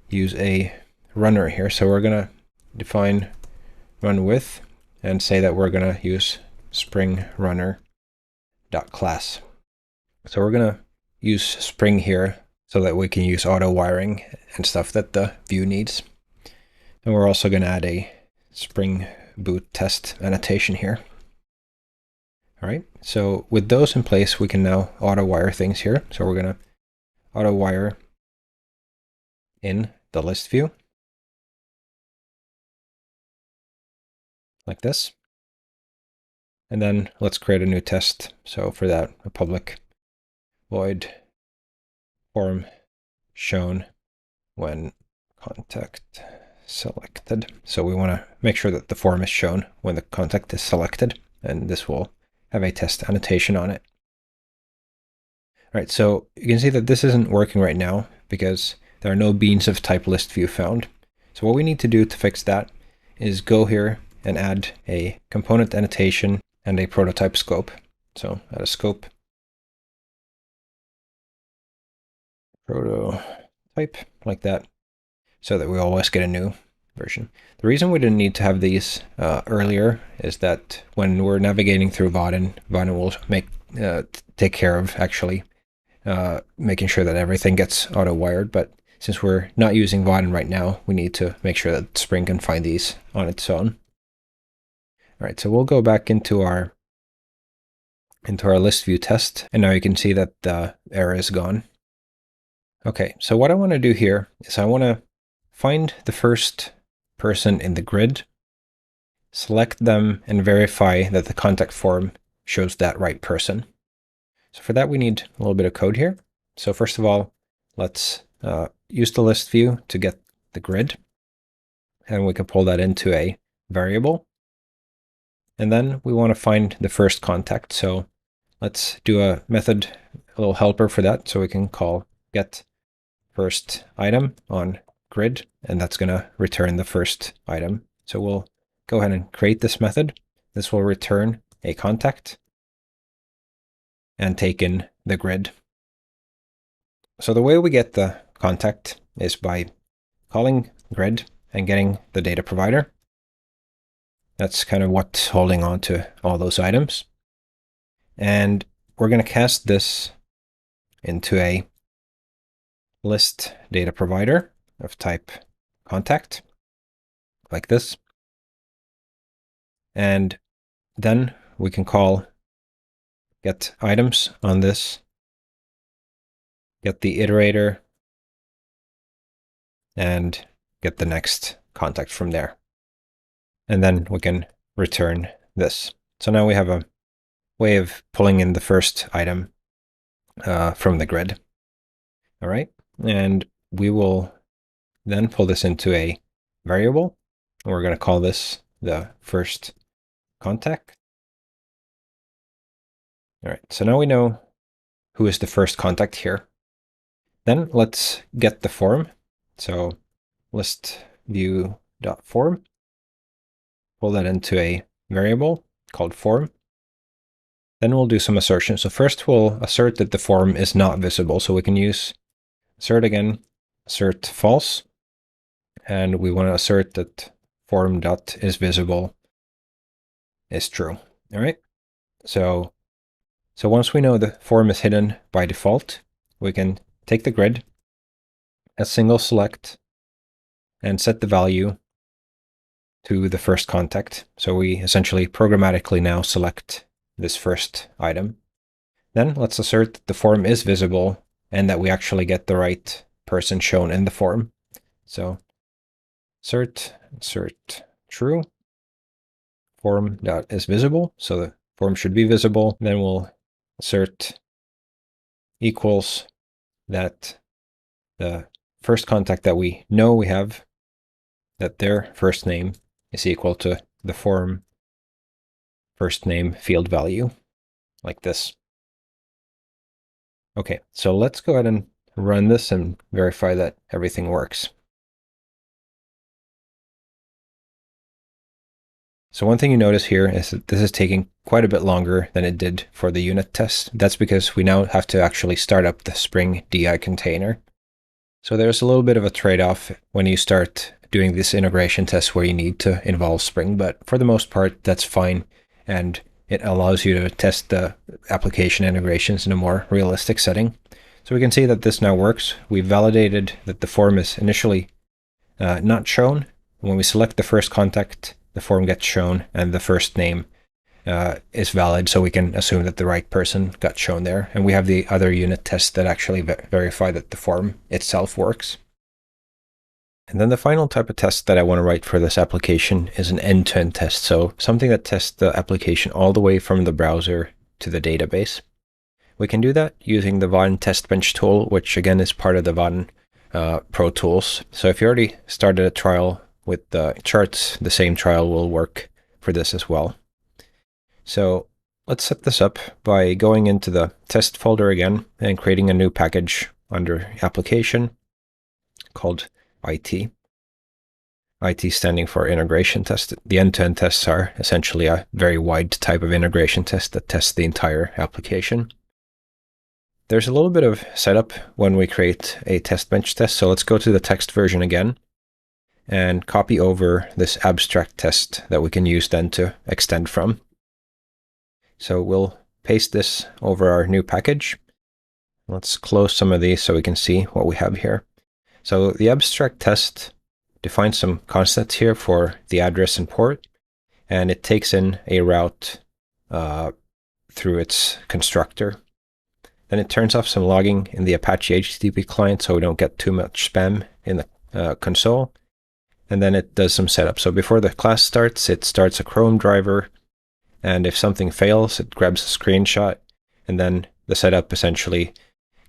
use a runner here. So we're going to define run with and say that we're going to use Spring runner.class. So we're going to use Spring here so that we can use auto wiring and stuff that the view needs. And we're also going to add a Spring Boot test annotation here. All right, so with those in place, we can now auto wire things here. So we're going to auto wire in the list view like this. And then let's create a new test. So for that, a public void form shown when contact selected. So we want to make sure that the form is shown when the contact is selected, and this will have a test annotation on it. All right, so you can see that this isn't working right now because there are no beans of type list view found. So what we need to do to fix that is go here and add a component annotation and a prototype scope. So add a scope prototype like that, so that we always get a new version. The reason we didn't need to have these earlier is that when we're navigating through Vaadin, Vaadin will take care of actually making sure that everything gets auto-wired. But since we're not using Vaadin right now, we need to make sure that Spring can find these on its own. All right, so we'll go back into our list view test, and now you can see that the error is gone. Okay, so what I want to do here is I want to find the first person in the grid, select them, and verify that the contact form shows that right person. So for that, we need a little bit of code here. So first of all, let's use the list view to get the grid, and we can pull that into a variable. And then we want to find the first contact. So let's do a method, a little helper for that. So we can call get first item on grid, and that's going to return the first item. So we'll go ahead and create this method. This will return a contact and take in the grid. So the way we get the contact is by calling grid and getting the data provider. That's kind of what's holding on to all those items. And we're going to cast this into a list data provider of type contact, like this. And then we can call get items on this, get the iterator, and get the next contact from there. And then we can return this. So now we have a way of pulling in the first item from the grid. All right, and we will then pull this into a variable. And we're going to call this the first contact. All right, so now we know who is the first contact here. Then let's get the form. So list view.form, pull that into a variable called form. Then we'll do some assertions. So first we'll assert that the form is not visible. So we can use assert again, assert false. And we want to assert that form.isVisible is true. All right. So once we know the form is hidden by default, we can take the grid, a single select, and set the value to the first contact. So we essentially programmatically now select this first item. Then let's assert that the form is visible and that we actually get the right person shown in the form. So assert true, form.isVisible. So the form should be visible. Then we'll assert equals that the first contact that we know we have, that their first name is equal to the form first name field value, like this. Okay, so let's go ahead and run this and verify that everything works. So one thing you notice here is that this is taking quite a bit longer than it did for the unit test. That's because we now have to actually start up the Spring DI container. So there's a little bit of a trade-off when you start doing this integration test where you need to involve Spring, but for the most part, that's fine. And it allows you to test the application integrations in a more realistic setting. So we can see that this now works. We validated that the form is initially not shown. When we select the first contact, the form gets shown and the first name is valid, so we can assume that the right person got shown there. And we have the other unit tests that actually verify that the form itself works. And then the final type of test that I want to write for this application is an end-to-end test. So something that tests the application all the way from the browser to the database. We can do that using the Vaadin Test Bench tool, which again is part of the Vaadin Pro Tools. So if you already started a trial with the charts, the same trial will work for this as well. So let's set this up by going into the test folder again and creating a new package under application called IT. IT standing for integration test. The end-to-end tests are essentially a very wide type of integration test that tests the entire application. There's a little bit of setup when we create a test bench test. So let's go to the text version again and copy over this abstract test that we can use then to extend from. So we'll paste this over our new package. Let's close some of these so we can see what we have here. So the abstract test defines some constants here for the address and port, and it takes in a route through its constructor. Then it turns off some logging in the Apache HTTP client so we don't get too much spam in the console. And then it does some setup. So before the class starts, it starts a Chrome driver. And if something fails, it grabs a screenshot. And then the setup essentially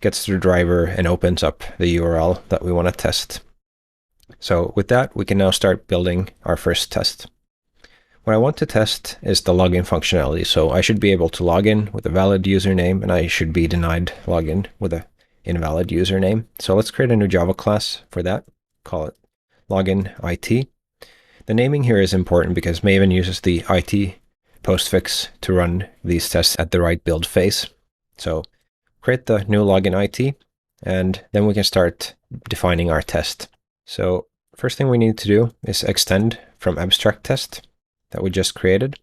gets to the driver and opens up the URL that we want to test. So with that, we can now start building our first test. What I want to test is the login functionality. So I should be able to log in with a valid username, and I should be denied login with an invalid username. So let's create a new Java class for that. Call it login IT. The naming here is important because Maven uses the IT postfix to run these tests at the right build phase. So create the new login IT, and then we can start defining our test. So first thing we need to do is extend from abstract test that we just created,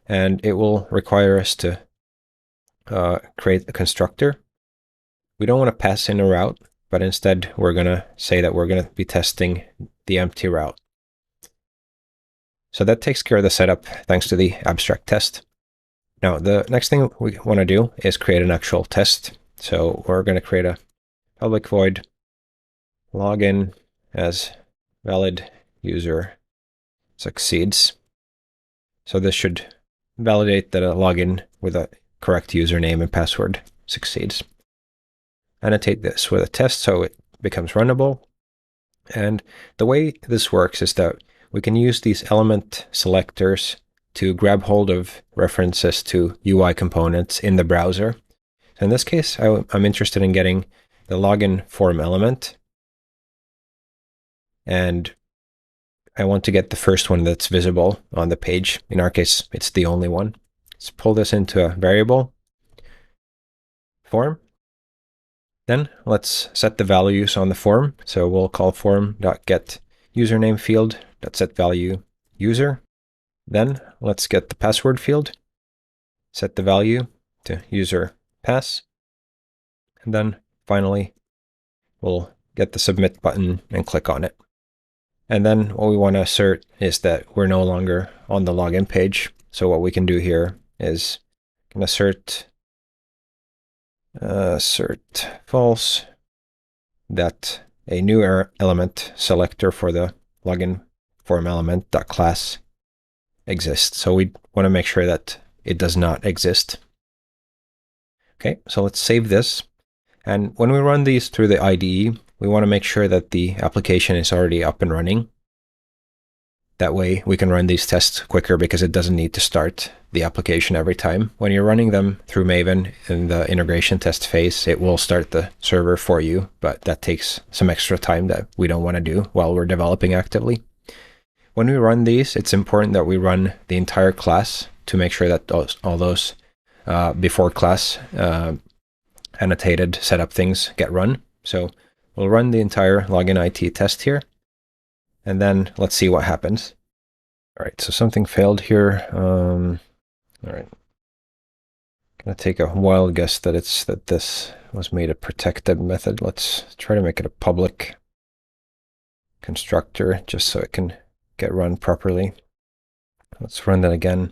and it will require us to create a constructor. We don't want to pass in a route, but instead we're going to say that we're going to be testing the empty route. So that takes care of the setup thanks to the abstract test. Now, the next thing we want to do is create an actual test. So we're going to create a public void login as valid user succeeds. So this should validate that a login with a correct username and password succeeds. Annotate this with a test so it becomes runnable. And the way this works is that we can use these element selectors to grab hold of references to UI components in the browser. So in this case, I'm interested in getting the login form element. And I want to get the first one that's visible on the page. In our case, it's the only one. Let's pull this into a variable form. Then let's set the values on the form. So we'll call form.get username field.set value user. Then let's get the password field, set the value to user pass. And then finally, we'll get the submit button and click on it. And then what we want to assert is that we're no longer on the login page. So what we can do here is can assert false that a new element selector for the login form element.class exists. So we want to make sure that it does not exist. Okay, so let's save this. And when we run these through the IDE, we want to make sure that the application is already up and running. That way we can run these tests quicker because it doesn't need to start the application every time. When you're running them through Maven in the integration test phase, it will start the server for you, but that takes some extra time that we don't want to do while we're developing actively. When we run these, it's important that we run the entire class to make sure that all those before class annotated setup things get run. So we'll run the entire login IT test here, and then let's see what happens. All right, so something failed here. All right, gonna take a wild guess that this was made a protected method. Let's try to make it a public constructor just so it can get run properly. Let's run that again.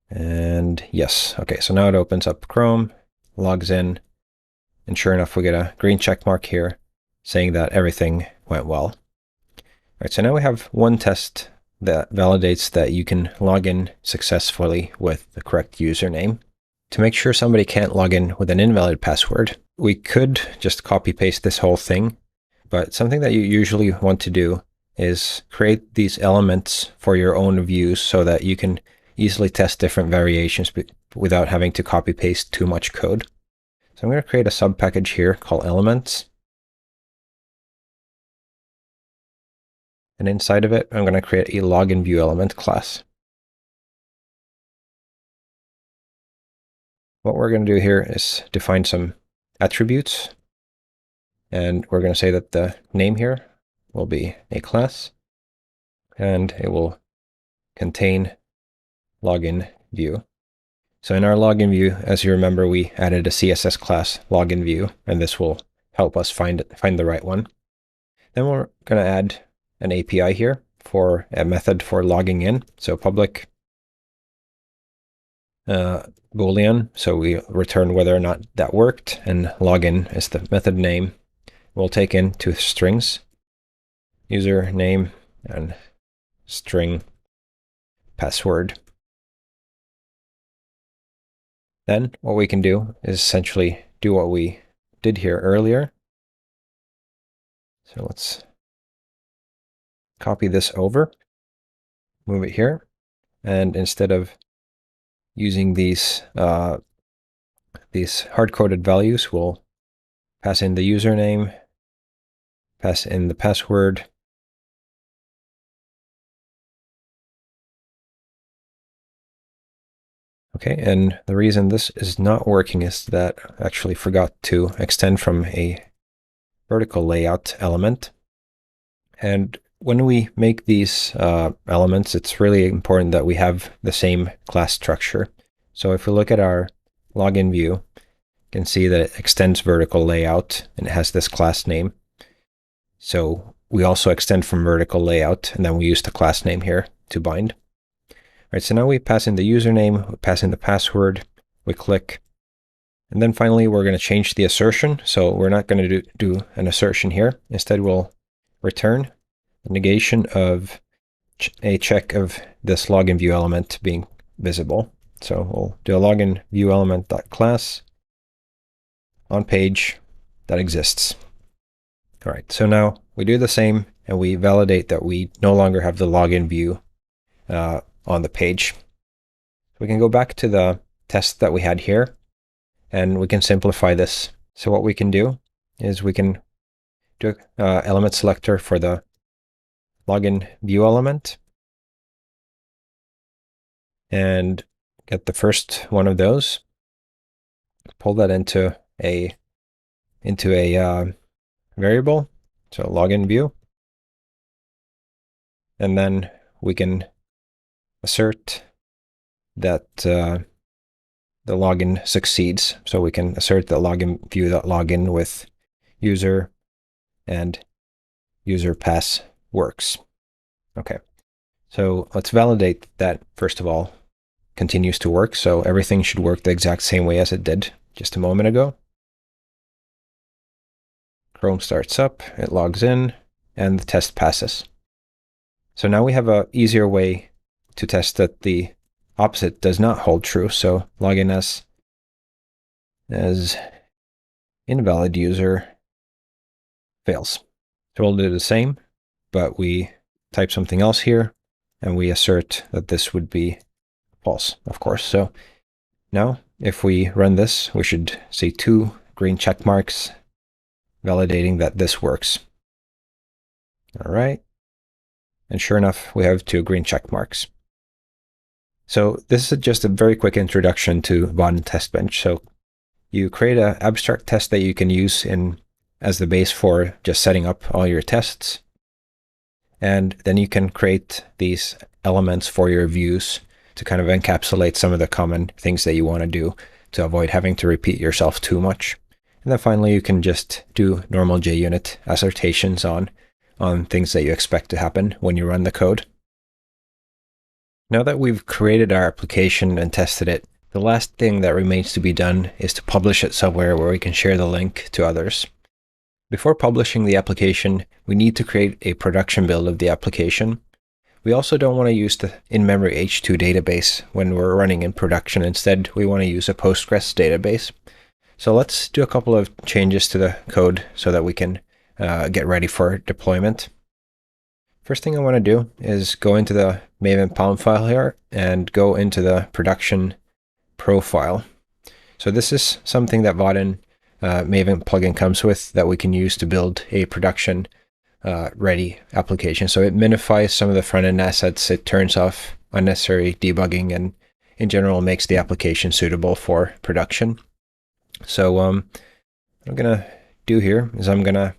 And yes, okay, so now it opens up Chrome, logs in, and sure enough, we get a green check mark here saying that everything went well. All right, so now we have one test that validates that you can log in successfully with the correct username. To make sure somebody can't log in with an invalid password, we could just copy paste this whole thing, but something that you usually want to do is create these elements for your own views so that you can easily test different variations without having to copy paste too much code. So I'm going to create a sub package here called elements. And inside of it, I'm going to create a login view element class. What we're going to do here is define some attributes. And we're going to say that the name here will be a class, and it will contain login view. So in our login view, as you remember, we added a CSS class login view, and this will help us find the right one. Then we're going to add an API here for a method for logging in. So public Boolean, so we return whether or not that worked, and login is the method name. We'll take in two strings, username and string password. Then what we can do is essentially do what we did here earlier. So let's copy this over, move it here, and instead of using these hard-coded values, we'll pass in the username, pass in the password, okay, and the reason this is not working is that I actually forgot to extend from a vertical layout element. And when we make these elements, it's really important that we have the same class structure. So if we look at our login view, you can see that it extends vertical layout and it has this class name. So we also extend from vertical layout, and then we use the class name here to bind. All right, so now we pass in the username, we pass in the password, we click, and then finally we're going to change the assertion. So we're not going to do an assertion here. Instead, we'll return the negation of a check of this login view element being visible. So we'll do a login view element.class on page that exists. All right, so now we do the same and we validate that we no longer have the login view on the page. We can go back to the test that we had here and we can simplify this. So what we can do is we can do element selector for the login view element and get the first one of those, pull that into a variable, so login view, and then we can assert that the login succeeds. So we can assert the login view.login with user and user pass works. Okay, so let's validate that first of all continues to work. So everything should work the exact same way as it did just a moment ago. Chrome starts up, it logs in, and the test passes. So now we have an easier way to test that the opposite does not hold true. So login as invalid user fails. So we'll do the same, but we type something else here, and we assert that this would be false, of course. So now if we run this, we should see 2 green check marks validating that this works. All right. And sure enough, we have 2 green check marks. So this is just a very quick introduction to Vaadin Test Bench. So you create an abstract test that you can use as the base for just setting up all your tests. And then you can create these elements for your views to kind of encapsulate some of the common things that you want to do to avoid having to repeat yourself too much. And then finally, you can just do normal JUnit assertions on things that you expect to happen when you run the code. Now that we've created our application and tested it, the last thing that remains to be done is to publish it somewhere where we can share the link to others. Before publishing the application, we need to create a production build of the application. We also don't want to use the in-memory H2 database when we're running in production. Instead, we want to use a Postgres database. So let's do a couple of changes to the code so that we can get ready for deployment. First thing I want to do is go into the Maven PALM file here and go into the production profile. So this is something that Vaadin Maven plugin comes with that we can use to build a production ready application. So it minifies some of the front-end assets, it turns off unnecessary debugging, and in general makes the application suitable for production. So what I'm gonna do here is I'm gonna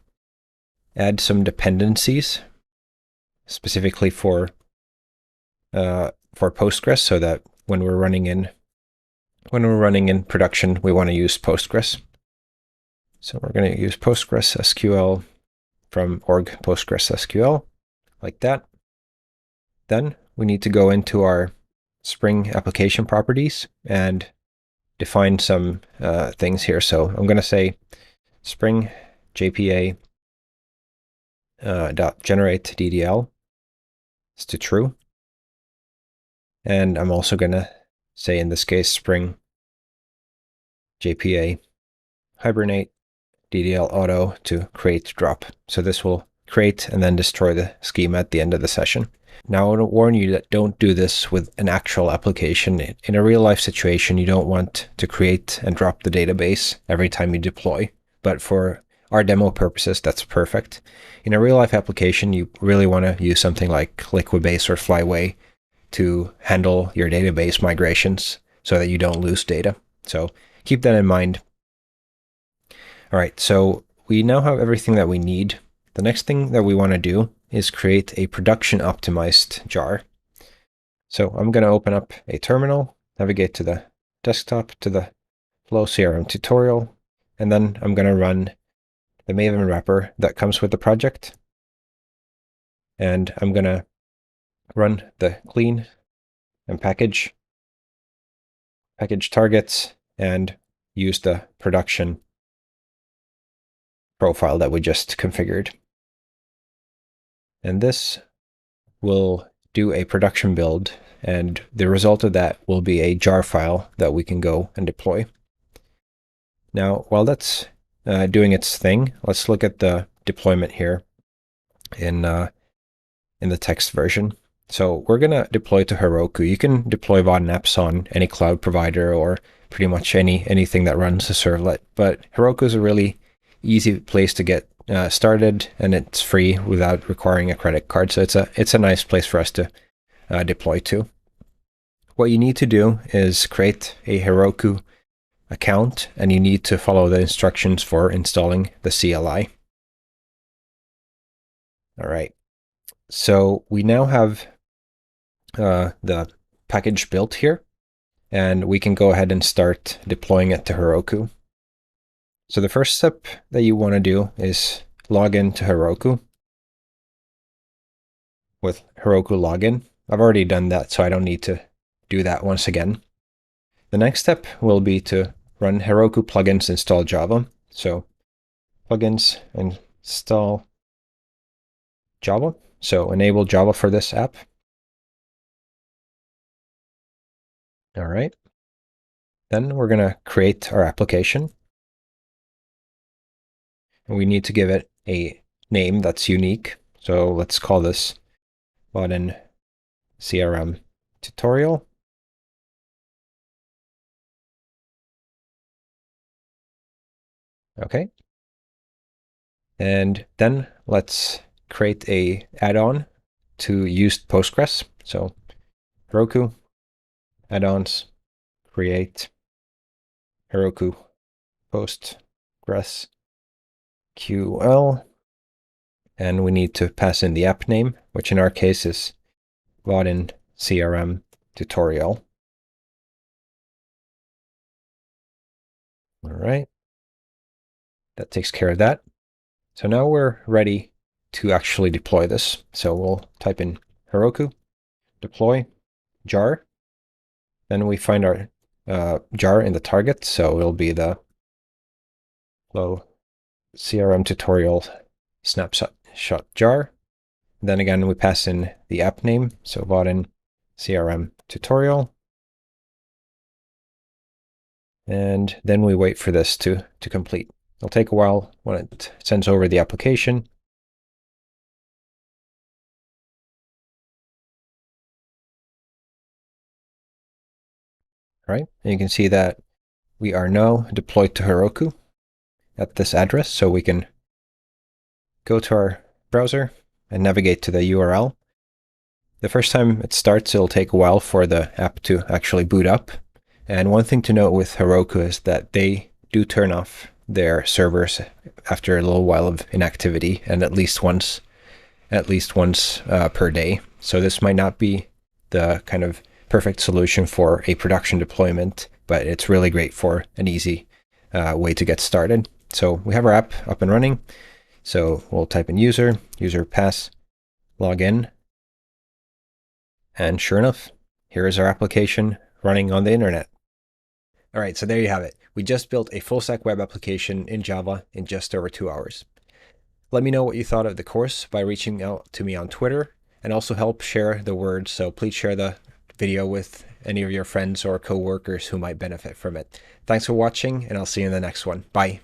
add some dependencies specifically for Postgres, so that when we're running in production, we want to use Postgres. So we're going to use Postgres SQL from org Postgres SQL, like that. Then we need to go into our Spring application properties and define some things here. So I'm going to say Spring JPA .generate DDL is to true. And I'm also going to say, in this case, Spring JPA hibernate DDL auto to create drop. So this will create and then destroy the schema at the end of the session. Now I want to warn you that don't do this with an actual application. In a real life situation, you don't want to create and drop the database every time you deploy. But for our demo purposes, that's perfect. In a real life application, you really want to use something like Liquibase or Flyway to handle your database migrations so that you don't lose data. So keep that in mind. All right, so we now have everything that we need. The next thing that we want to do is create a production optimized jar. So I'm going to open up a terminal, navigate to the desktop, to the Flow CRM tutorial, and then I'm going to run the Maven wrapper that comes with the project. And I'm going to run the clean and package targets and use the production profile that we just configured. And this will do a production build, and the result of that will be a jar file that we can go and deploy. Now, while that's doing its thing, let's look at the deployment here in the text version. So we're going to deploy to Heroku. You can deploy Vaadin apps on any cloud provider or pretty much anything that runs a servlet, but Heroku is a really easy place to get started, and it's free without requiring a credit card. So it's a nice place for us to deploy to. What you need to do is create a Heroku account, and you need to follow the instructions for installing the CLI. All right. So we now have the package built here, and we can go ahead and start deploying it to Heroku. So the first step that you want to do is log in to Heroku with Heroku login. I've already done that, so I don't need to do that once again. The next step will be to run Heroku plugins install Java. So plugins install Java. So enable Java for this app. All right. Then we're going to create our application. And we need to give it a name that's unique. So let's call this Vaadin CRM tutorial. Okay. And then let's create a add-on to use Postgres. So Heroku, add-ons, create Heroku Postgres QL. And we need to pass in the app name, which in our case is Vaadin CRM tutorial. All right. That takes care of that. So now we're ready to actually deploy this. So we'll type in Heroku, deploy, jar. Then we find our jar in the target. So it'll be the Flow CRM tutorial snapshot jar. Then again, we pass in the app name. So Vaadin CRM tutorial. And then we wait for this to complete. It'll take a while when it sends over the application. All right, and you can see that we are now deployed to Heroku at this address. So we can go to our browser and navigate to the URL. The first time it starts, it'll take a while for the app to actually boot up. And one thing to note with Heroku is that they do turn off their servers after a little while of inactivity, and at least once per day. So this might not be the kind of perfect solution for a production deployment, but it's really great for an easy way to get started. So we have our app up and running. So we'll type in user pass, log in. And sure enough, here is our application running on the internet. All right, so there you have it. We just built a full stack web application in Java in just over 2 hours. Let me know what you thought of the course by reaching out to me on Twitter, and also help share the word. So please share the video with any of your friends or coworkers who might benefit from it. Thanks for watching, and I'll see you in the next one. Bye.